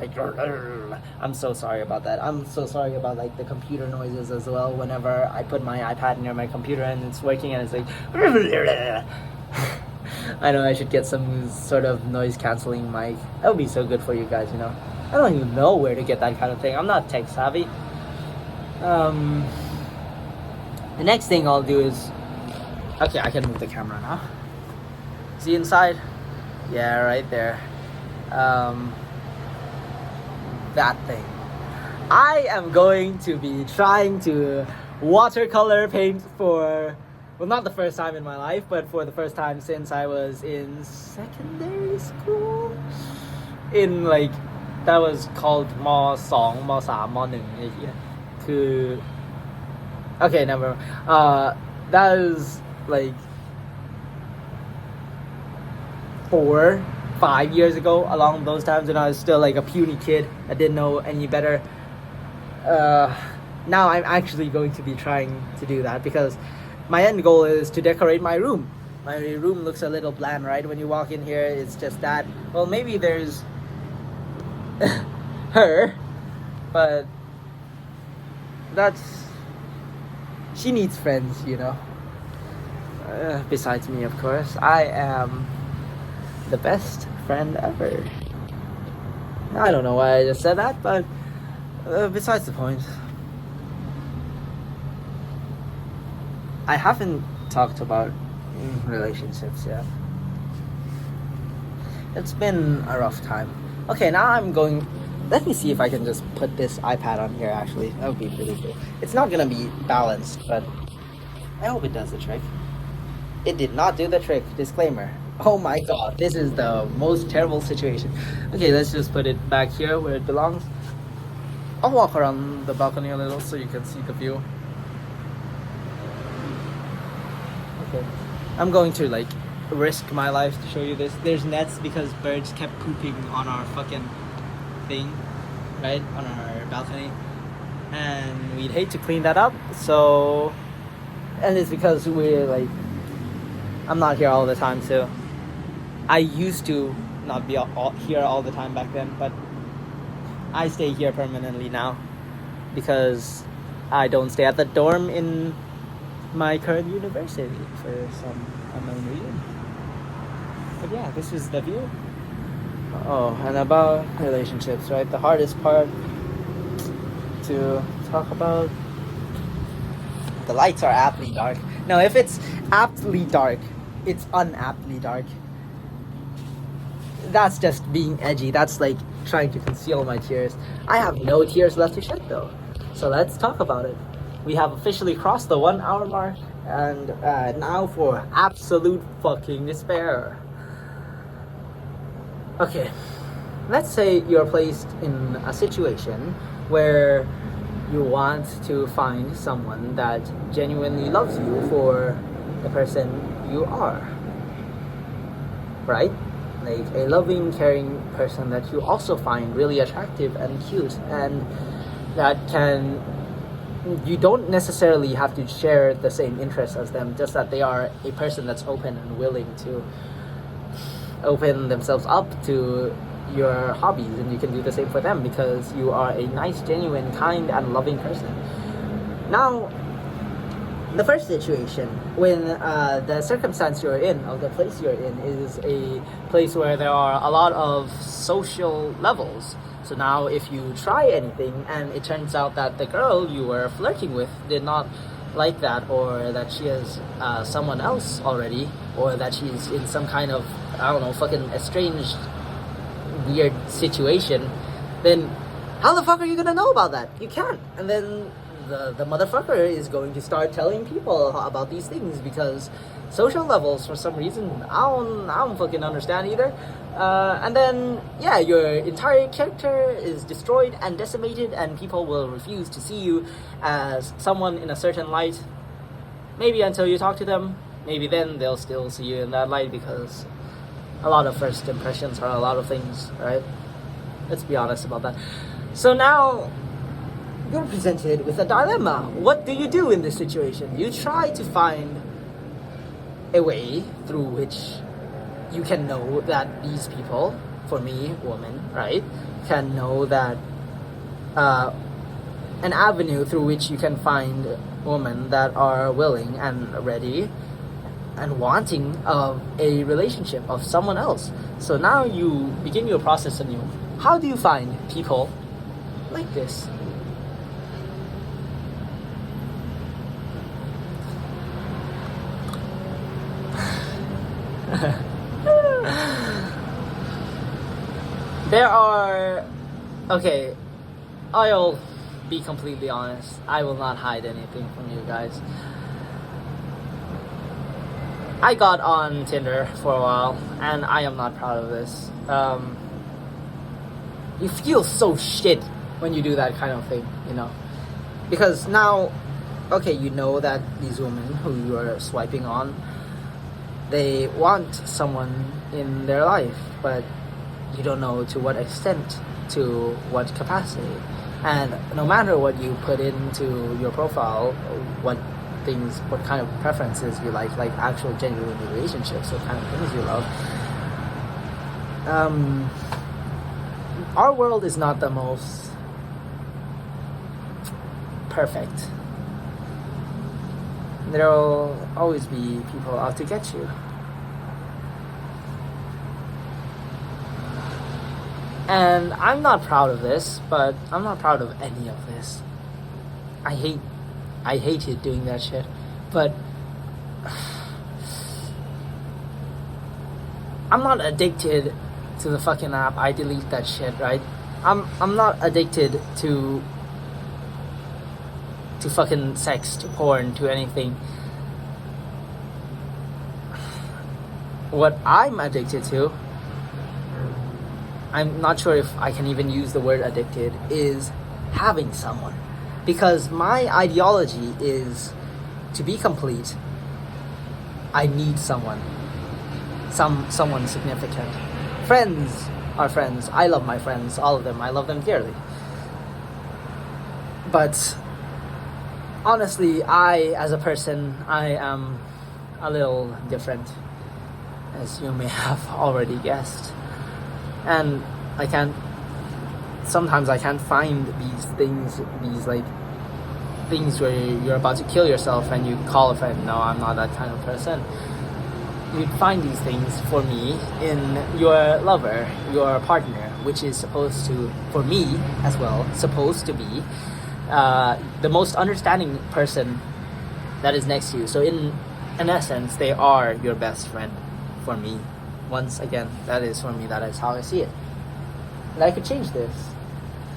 I'm so sorry about that. I'm so sorry about the computer noises as well. Whenever I put my iPad near my computer and it's working and it's I know I should get some sort of noise cancelling mic. That would be so good for you guys, I don't even know where to get that kind of thing. I'm not tech savvy. The next thing I'll do is, okay, I can move the camera now. See inside? Yeah, right there. That thing. I am going to be trying to watercolor paint for, well, not the first time in my life, but for the first time since I was in secondary school. That was calledม2ม3ม1 okay, never mind. That was 4-5 years ago, along those times when I was still a puny kid. I didn't know any better. Now I'm actually going to be trying to do that, because my end goal is to decorate my room. My room looks a little bland, right? When you walk in here, it's just that. Well, maybe there's her, but she needs friends, besides me, of course. I am the best friend ever. I don't know why I just said that, but besides the point. I haven't talked about relationships yet. It's been a rough time. Okay, now let me see if I can just put this iPad on here, actually. That would be really cool. It's not gonna be balanced, but I hope it does the trick. It did not do the trick. Disclaimer. Oh my god, this is the most terrible situation. Okay, let's just put it back here where it belongs. I'll walk around the balcony a little so you can see the view. Okay. I'm going to like risk my life to show you this. There's nets because birds kept pooping on our fucking thing, right? On our balcony. And we'd hate to clean that up, so... And it's because we're like... I'm not here all the time, so... I used to not be here all the time back then, but... I stay here permanently now. Because I don't stay at the dorm in my current university for some unknown reason. But yeah, this is the view. Oh, and about relationships, right? The hardest part to talk about. The lights are aptly dark. No, if it's aptly dark, it's unaptly dark. That's just being edgy. That's like trying to conceal my tears. I have no tears left to shed though. So let's talk about it. We have officially crossed the 1 hour mark, and now for absolute fucking despair. Okay, let's say you're placed in a situation where you want to find someone that genuinely loves you for the person you are, right? Like a loving, caring person that you also find really attractive and cute, and that can... You don't necessarily have to share the same interests as them, just that they are a person that's open and willing to open themselves up to your hobbies, and you can do the same for them because you are a nice, genuine, kind, and loving person. Now, the first situation, when the circumstance you're in, or the place you're in, is a place where there are a lot of social levels. So now if you try anything and it turns out that the girl you were flirting with did not like that, or that she has someone else already, or that she's in some kind of, I don't know, fucking estranged, weird situation, then how the fuck are you gonna know about that? You can't. And then the motherfucker is going to start telling people about these things because social levels, for some reason, I don't fucking understand either. And then, yeah, your entire character is destroyed and decimated, and people will refuse to see you as someone in a certain light. Maybe until you talk to them. Maybe then they'll still see you in that light, because a lot of first impressions are a lot of things, right? Let's be honest about that. So now, you're presented with a dilemma. What do you do in this situation? You try to find a way through which you can know that these people, for me, woman, right, can know that an avenue through which you can find women that are willing and ready and wanting of a relationship of someone else. So now you begin your process anew. How do you find people like this? There are... Okay, I'll be completely honest. I will not hide anything from you guys. I got on Tinder for a while, and I am not proud of this. You feel so shit when you do that kind of thing, you know? Because now, okay, you know that these women who you are swiping on, they want someone in their life, but you don't know to what extent, to what capacity. And no matter what you put into your profile, what kind of preferences you like actual genuine relationships, what kind of things you love, our world is not the most perfect. There will always be people out to get you. And I'm not proud of this, but I'm not proud of any of this. I hated doing that shit, but I'm not addicted to the fucking app. I delete that shit, right? I'm not addicted to fucking sex, to porn, to anything. what I'm addicted to, I'm not sure if I can even use the word addicted, is having someone. Because my ideology is, to be complete, I need someone. Someone significant. Friends are friends. I love my friends, all of them. I love them dearly. But honestly, as a person, I am a little different, as you may have already guessed. And sometimes I can't find these things, things where you're about to kill yourself and you call a friend. No, I'm not that kind of person. You'd find these things for me in your lover, your partner, which is supposed to, for me as well, supposed to be the most understanding person that is next to you. So in essence, they are your best friend for me. Once again, that is for me, that is how I see it. And I could change this,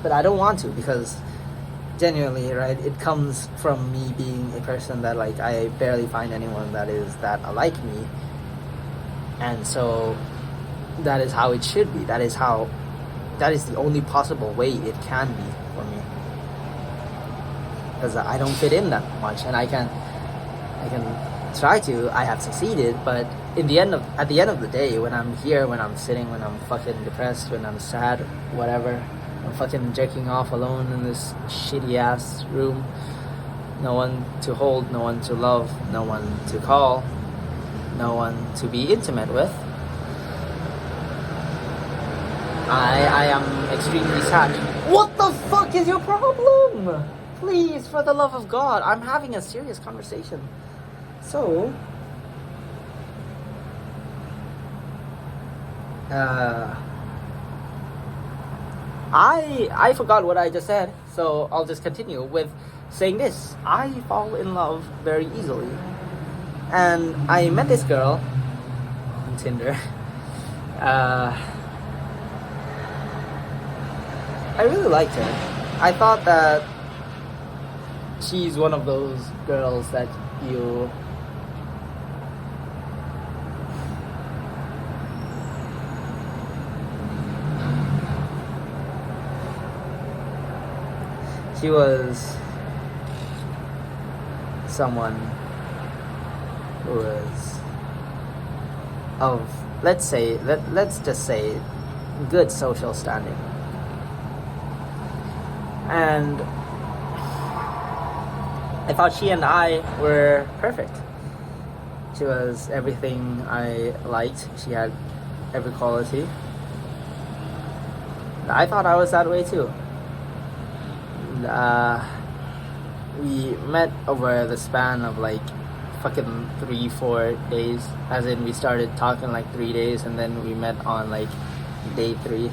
but I don't want to, because genuinely, right, it comes from me being a person that, like, I barely find anyone that is that alike me. And so that is how it should be. That is the only possible way it can be for me. Because I don't fit in that much, and I can try to. I have succeeded, but at the end of the day, when I'm here, when I'm sitting, when I'm fucking depressed, when I'm sad, whatever, I'm fucking jerking off alone in this shitty ass room. No one to hold, no one to love, no one to call, no one to be intimate with. I am extremely sad. What the fuck is your problem? Please, for the love of God, I'm having a serious conversation. So, I forgot what I just said, so I'll just continue with saying this. I fall in love very easily. And I met this girl on Tinder. I really liked her. I thought that she's one of those girls that you she was someone who was of, let's just say, good social standing. And I thought she and I were perfect. She was everything I liked. She had every quality. I thought I was that way too. We met over the span of like fucking 3-4 days. As in, we started talking like 3 days, and then we met on like day 3.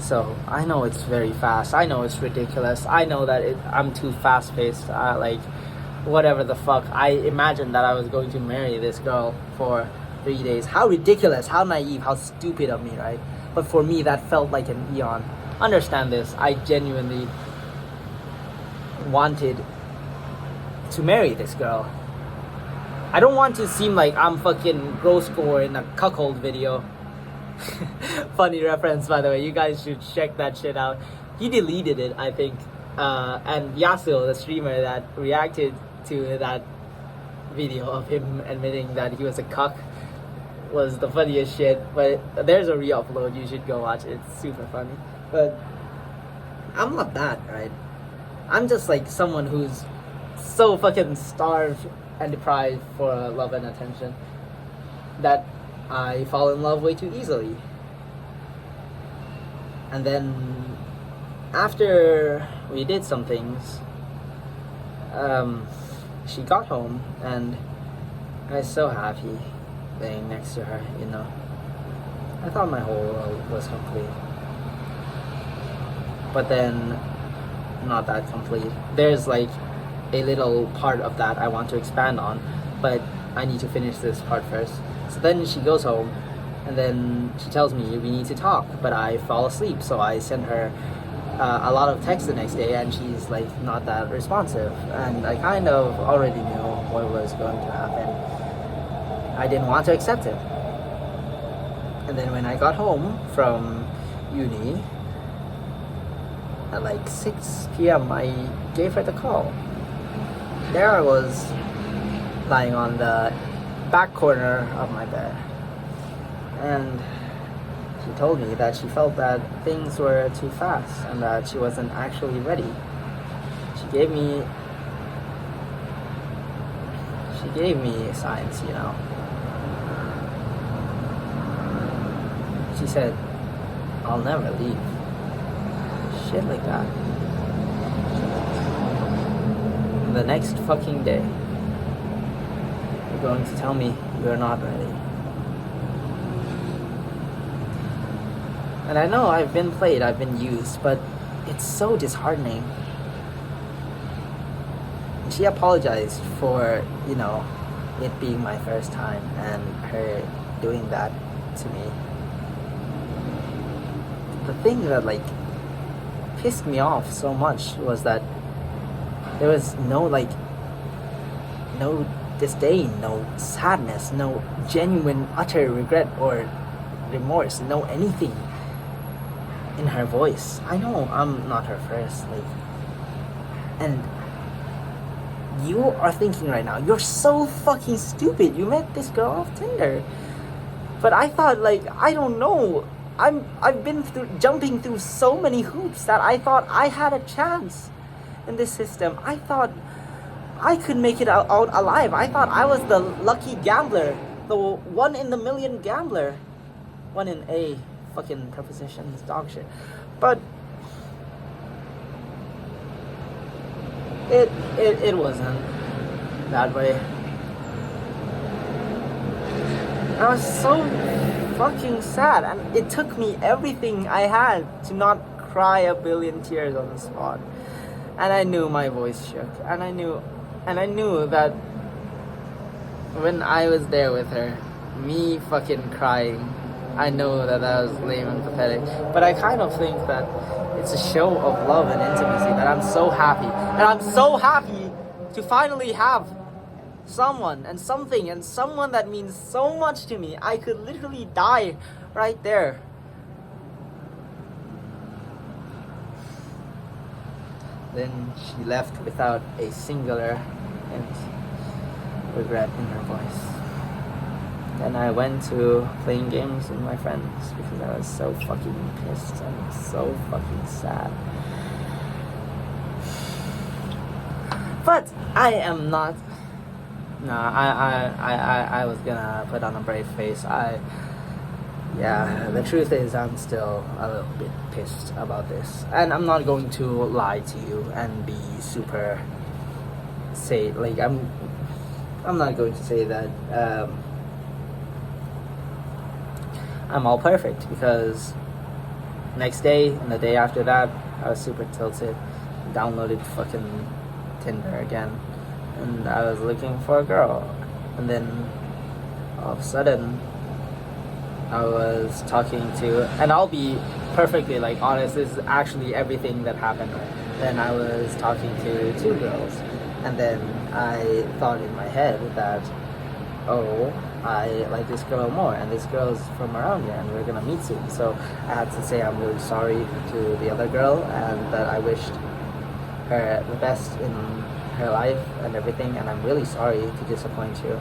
So I know it's very fast. I know it's ridiculous. I know that I'm too fast-paced. Like, whatever the fuck. I imagined that I was going to marry this girl for 3 days. How ridiculous, how naive, how stupid of me, right? But for me, that felt like an eon. Understand this. I genuinely wanted to marry this girl. I don't want to seem like I'm fucking gross score in a cuckold video. Funny reference, by the way. You guys should check that shit out. He deleted it, I think. And Yasuo, the streamer that reacted to that video of him admitting that he was a cuck, was the funniest shit. But there's a re-upload. You should go watch it. It's super funny. But I'm not that, right? I'm just like someone who's so fucking starved and deprived for love and attention that I fall in love way too easily. And then after we did some things, she got home, and I was so happy laying next to her, you know. I thought my whole world was complete. But then, not that complete. There's like a little part of that I want to expand on, but I need to finish this part first. So then she goes home, and then she tells me we need to talk, but I fall asleep, so I send her a lot of texts the next day, and she's like not that responsive, and I kind of already knew what was going to happen. I didn't want to accept it. And then when I got home from uni, at like 6 p.m., I gave her the call. There I was, lying on the back corner of my bed. And she told me that she felt that things were too fast and that she wasn't actually ready. She gave me signs, you know. She said, I'll never leave. Shit like that. The next fucking day, you're going to tell me you're not ready. And I know I've been played, I've been used, but it's so disheartening. And she apologized for, you know, it being my first time and her doing that to me. The thing that like pissed me off so much was that there was no disdain, no sadness, no genuine utter regret or remorse, no anything in her voice. I know I'm not her first, and you are thinking right now, you're so fucking stupid. You met this girl off Tinder. But I thought, I don't know. I've been jumping through so many hoops that I thought I had a chance in this system. I thought I could make it out alive. I thought I was the lucky gambler, the 1 in a million gambler. 1 in a fucking prepositions, dog shit. But it wasn't that way. I was so fucking sad, and it took me everything I had to not cry a billion tears on the spot. And I knew my voice shook, and I knew that when I was there with her, me fucking crying, I know that was lame and pathetic, but I kind of think that it's a show of love and intimacy, that I'm so happy. And I'm so happy to finally have someone and something and someone that means so much to me. I could literally die right there. Then she left without a singular regret in her voice. Then I went to playing games with my friends because I was so fucking pissed and so fucking sad. But I am not. No, I was gonna put on a brave face. The truth is I'm still a little bit pissed about this. And I'm not going to lie to you and be super I'm not going to say that I'm all perfect, because next day and the day after that I was super tilted, downloaded fucking Tinder again, and I was looking for a girl, and then all of a sudden I was talking to, and I'll be perfectly honest, this is actually everything that happened. Then I was talking to 2 girls, and then I thought in my head that, oh, I like this girl more, and this girl's from around here, and we're gonna meet soon. So I had to say I'm really sorry to the other girl, and that I wished her the best in her life and everything, and I'm really sorry to disappoint you.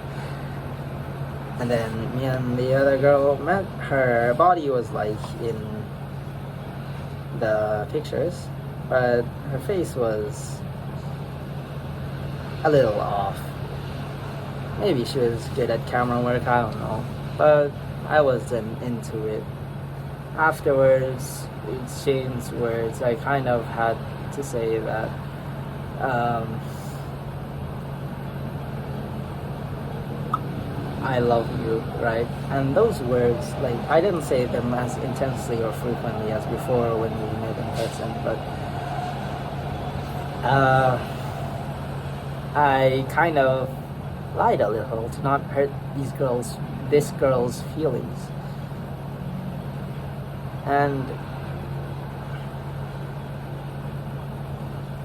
And then me and the other girl met. Her body was in the pictures, but her face was a little off. Maybe she was good at camera work, I don't know, but I wasn't into it. Afterwards, we exchanged words. I kind of had to say that I love you, right? And those words, I didn't say them as intensely or frequently as before when we met in person, but I kind of lied a little to not hurt this girl's feelings. And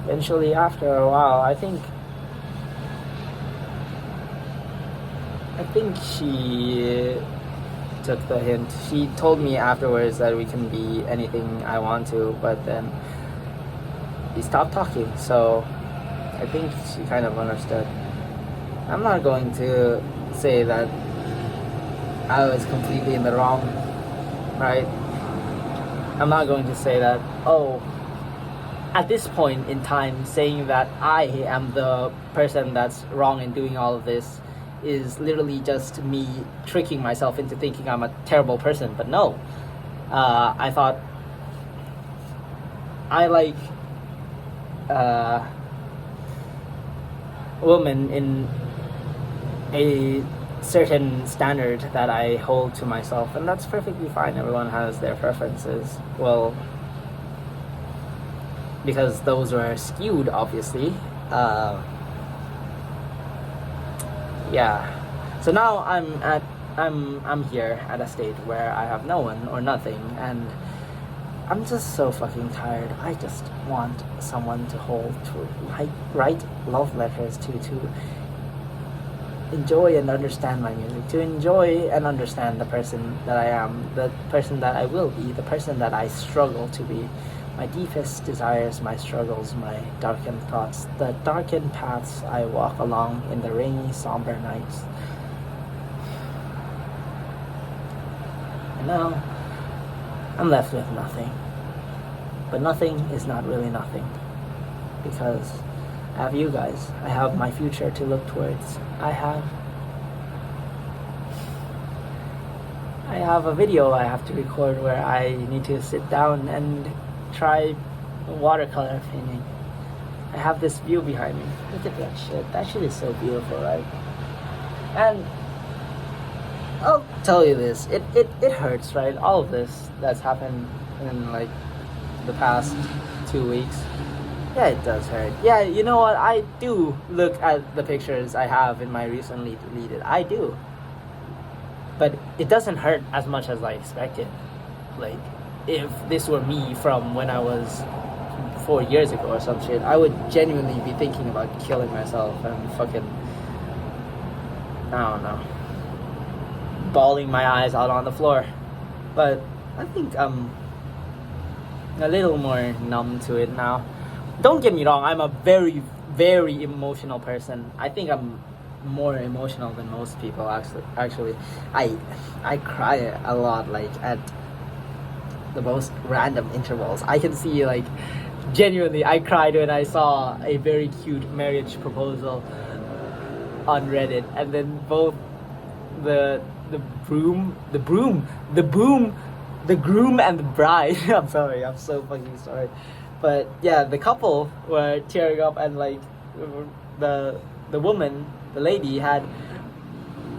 eventually, after a while, I think I think she took the hint. She told me afterwards that we can be anything I want to, but then we stopped talking. So I think she kind of understood. I'm not going to say that I was completely in the wrong, right? I'm not going to say that, oh, at this point in time, saying that I am the person that's wrong in doing all of this is literally just me tricking myself into thinking I'm a terrible person. But no, I thought I like women in a certain standard that I hold to myself, and that's perfectly fine. Everyone has their preferences. Well, because those were skewed, obviously. Yeah. So now I'm here at a state where I have no one or nothing, and I'm just so fucking tired. I just want someone to hold, to write love letters to enjoy and understand my music, to enjoy and understand the person that I am, the person that I will be, the person that I struggle to be, my deepest desires, my struggles, my darkened thoughts, the darkened paths I walk along in the rainy, somber nights. And now, I'm left with nothing. But nothing is not really nothing. Because I have you guys. I have my future to look towards. I have a video I have to record where I need to sit down and try watercolor painting. I have this view behind me. Look at that shit. That shit is so beautiful, right? And I'll tell you this, it hurts, right? All of this that's happened in like the past 2 weeks. Yeah, it does hurt. Yeah, you know what? I do look at the pictures I have in my recently deleted. I do. But it doesn't hurt as much as I expected. Like, if this were me from when I was 4 years ago or some shit, I would genuinely be thinking about killing myself and fucking, I don't know, bawling my eyes out on the floor. But I think I'm a little more numb to it now. Don't get me wrong, I'm a very, very emotional person. I think I'm more emotional than most people, actually. I cry a lot, like, at the most random intervals. I can see, like, genuinely, I cried when I saw a very cute marriage proposal on Reddit, and then both the groom and the bride. I'm sorry, I'm so fucking sorry. But yeah, the couple were tearing up, and like the woman, the lady, had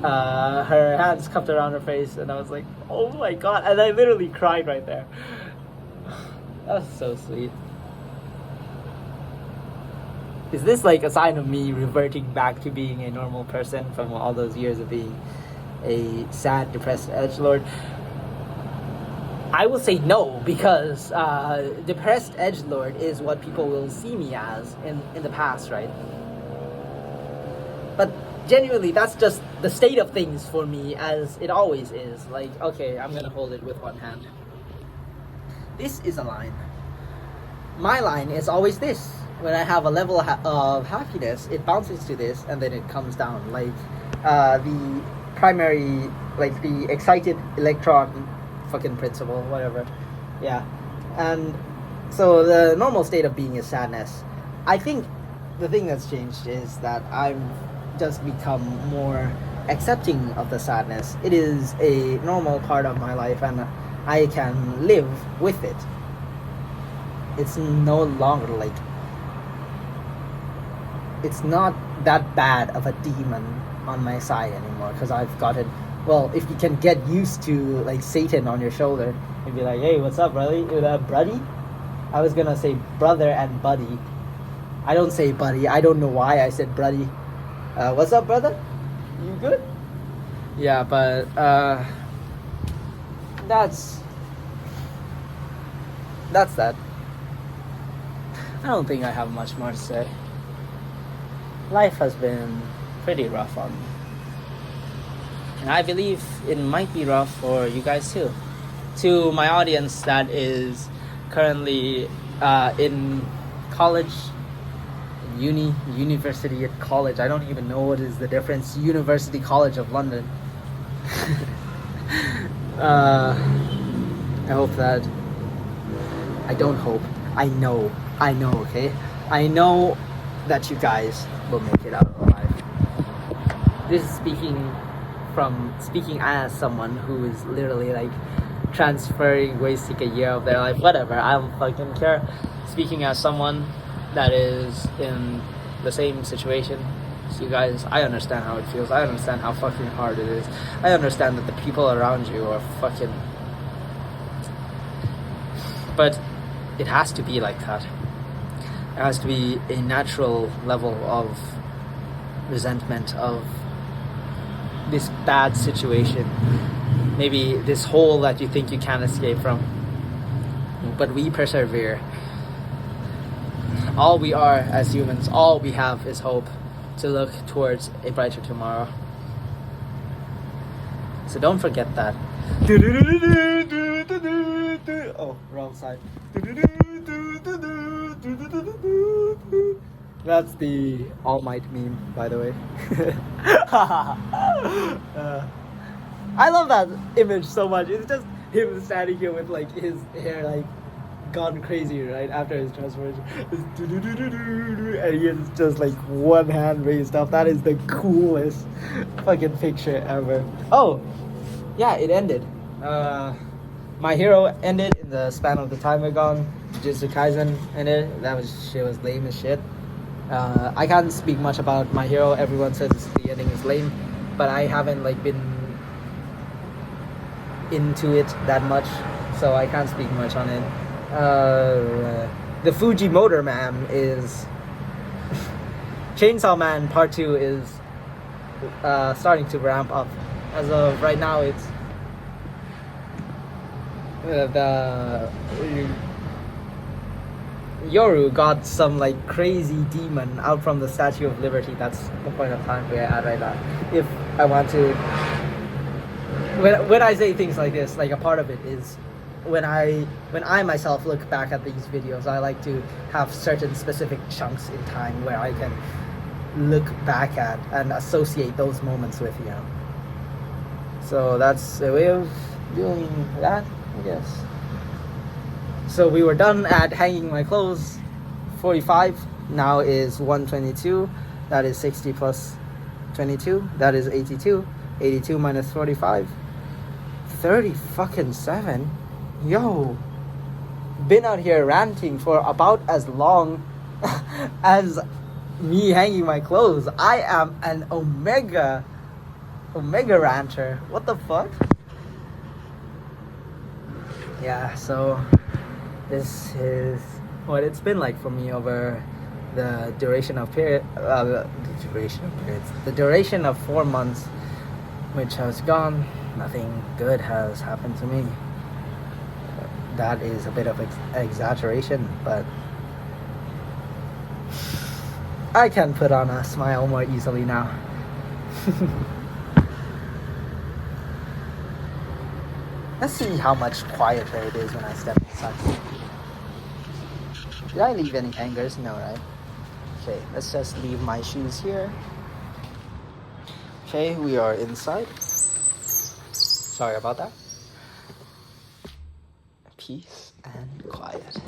her hands cupped around her face, and I was like, oh my god, and I literally cried right there. That was so sweet. Is this like a sign of me reverting back to being a normal person from all those years of being a sad, depressed edgelord? I will say no, because depressed edgelord is what people will see me as in the past, right? But genuinely, that's just the state of things for me, as it always is. Like, okay, I'm gonna hold it with one hand. This is a line. My line is always this. When I have a level of happiness, it bounces to this, and then it comes down. Like, the primary, like the excited electron fucking principle, whatever. Yeah. And so the normal state of being is sadness. I think the thing that's changed is that I've just become more accepting of the sadness. It is a normal part of my life, and I can live with it. It's no longer like, it's not that bad of a demon on my side anymore, because I've gotten, well, if you can get used to like Satan on your shoulder and be like, hey, what's up, brother? Buddy? I was gonna say brother and buddy. I don't say buddy. I don't know why I said buddy. What's up, brother? You good? Yeah, but that's that. I don't think I have much more to say. Life has been pretty rough on me. And I believe it might be rough for you guys too. To my audience that is currently in college, university at college. I don't even know what is the difference. University College of London. I hope that... I don't hope. I know, okay? I know that you guys will make it out alive. This is speaking as someone who is literally like transferring, wasting a year of their life, whatever, I don't fucking care. Speaking as someone that is in the same situation as you guys, I understand how it feels. I understand how fucking hard it is. I understand that the people around you are fucking... But it has to be like that. It has to be a natural level of resentment of this bad situation. Maybe this hole that you think you can't escape from. But we persevere. All we are as humans, all we have is hope to look towards a brighter tomorrow. So don't forget that. Oh, wrong side. That's the All Might meme, by the way. I love that image so much. It's just him standing here with like his hair like gone crazy right after his transformation, and he is just like one hand raised up. That is the coolest fucking picture ever. Oh yeah, it ended. My Hero ended in the span of the time we're gone. Jujutsu Kaisen ended. That was lame as shit. I can't speak much about My Hero. Everyone says the ending is lame, but I haven't like been into it that much, so I can't speak much on it. The Fujimoto Man is Chainsaw Man Part 2 is starting to ramp up. As of right now, it's the Yoru got some like crazy demon out from the Statue of Liberty. That's the point of time we're at right now. If I want to, when I say things like this, like a part of it is when I myself look back at these videos, I like to have certain specific chunks in time where I can look back at and associate those moments with, you know. So that's a way of doing that, I guess. So we were done at hanging my clothes. 45 now is 122. That is 60 plus 22. That is 82. 82 minus 45. 30 fucking 7. Yo, been out here ranting for about as long as me hanging my clothes. I am an omega ranter. What the fuck? Yeah, so this is what it's been like for me over the duration of 4 months which has gone. Nothing good has happened to me. That is a bit of exaggeration, but I can put on a smile more easily now. Let's see how much quieter it is when I step inside. Did I leave any hangers? No, right? Okay, let's just leave my shoes here. Okay, we are inside. Sorry about that. Peace and quiet.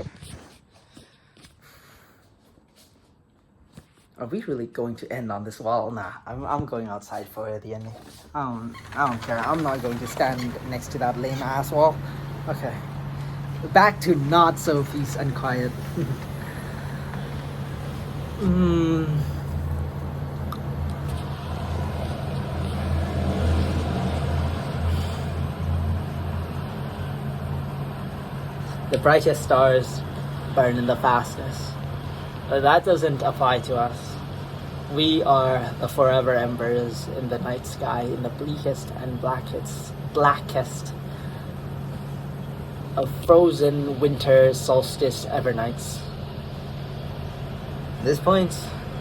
Are we really going to end on this wall? Nah, I'm going outside for the ending. I don't care. I'm not going to stand next to that lame ass wall. Okay. Back to not so peace and quiet. The brightest stars burn the fastest. But that doesn't apply to us. We are the forever embers in the night sky, in the bleakest and blackest of frozen winter solstice ever nights. At this point,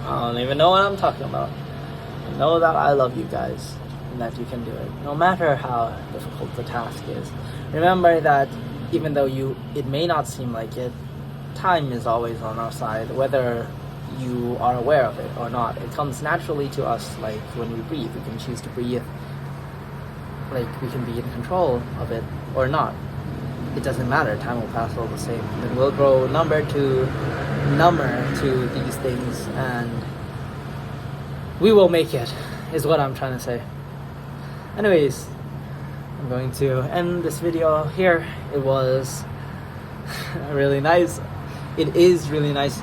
I don't even know what I'm talking about. I know that I love you guys. and that you can do it, no matter how difficult the task is. Remember that even though it may not seem like it, time is always on our side, whether you are aware of it or not. It comes naturally to us, like when we breathe. We can choose to breathe, like we can be in control of it or not. It doesn't matter, time will pass all the same. And we'll grow number to these things, and we will make it, is what I'm trying to say. Anyways, I'm going to end this video here. It was really nice. It is really nice.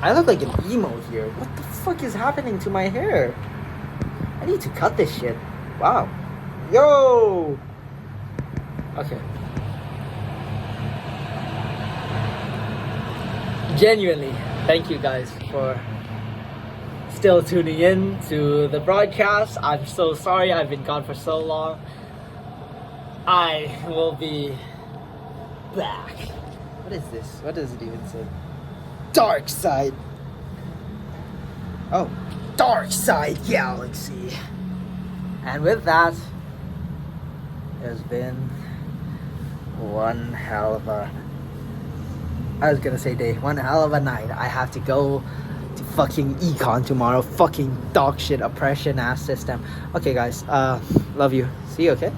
I look like an emo here. What the fuck is happening to my hair? I need to cut this shit. Wow. Yo! Okay. Genuinely, thank you guys for still tuning in to the broadcast. I'm so sorry I've been gone for so long. I will be back. What is this? What does it even say? Dark Side. Oh, Dark Side Galaxy. And with that, there's been one hell of a, I was gonna say day, one hell of a night. I have to go to fucking econ tomorrow. Fucking dog shit oppression ass system. Okay guys, love you. See you, okay?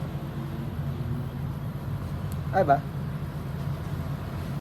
Bye bye.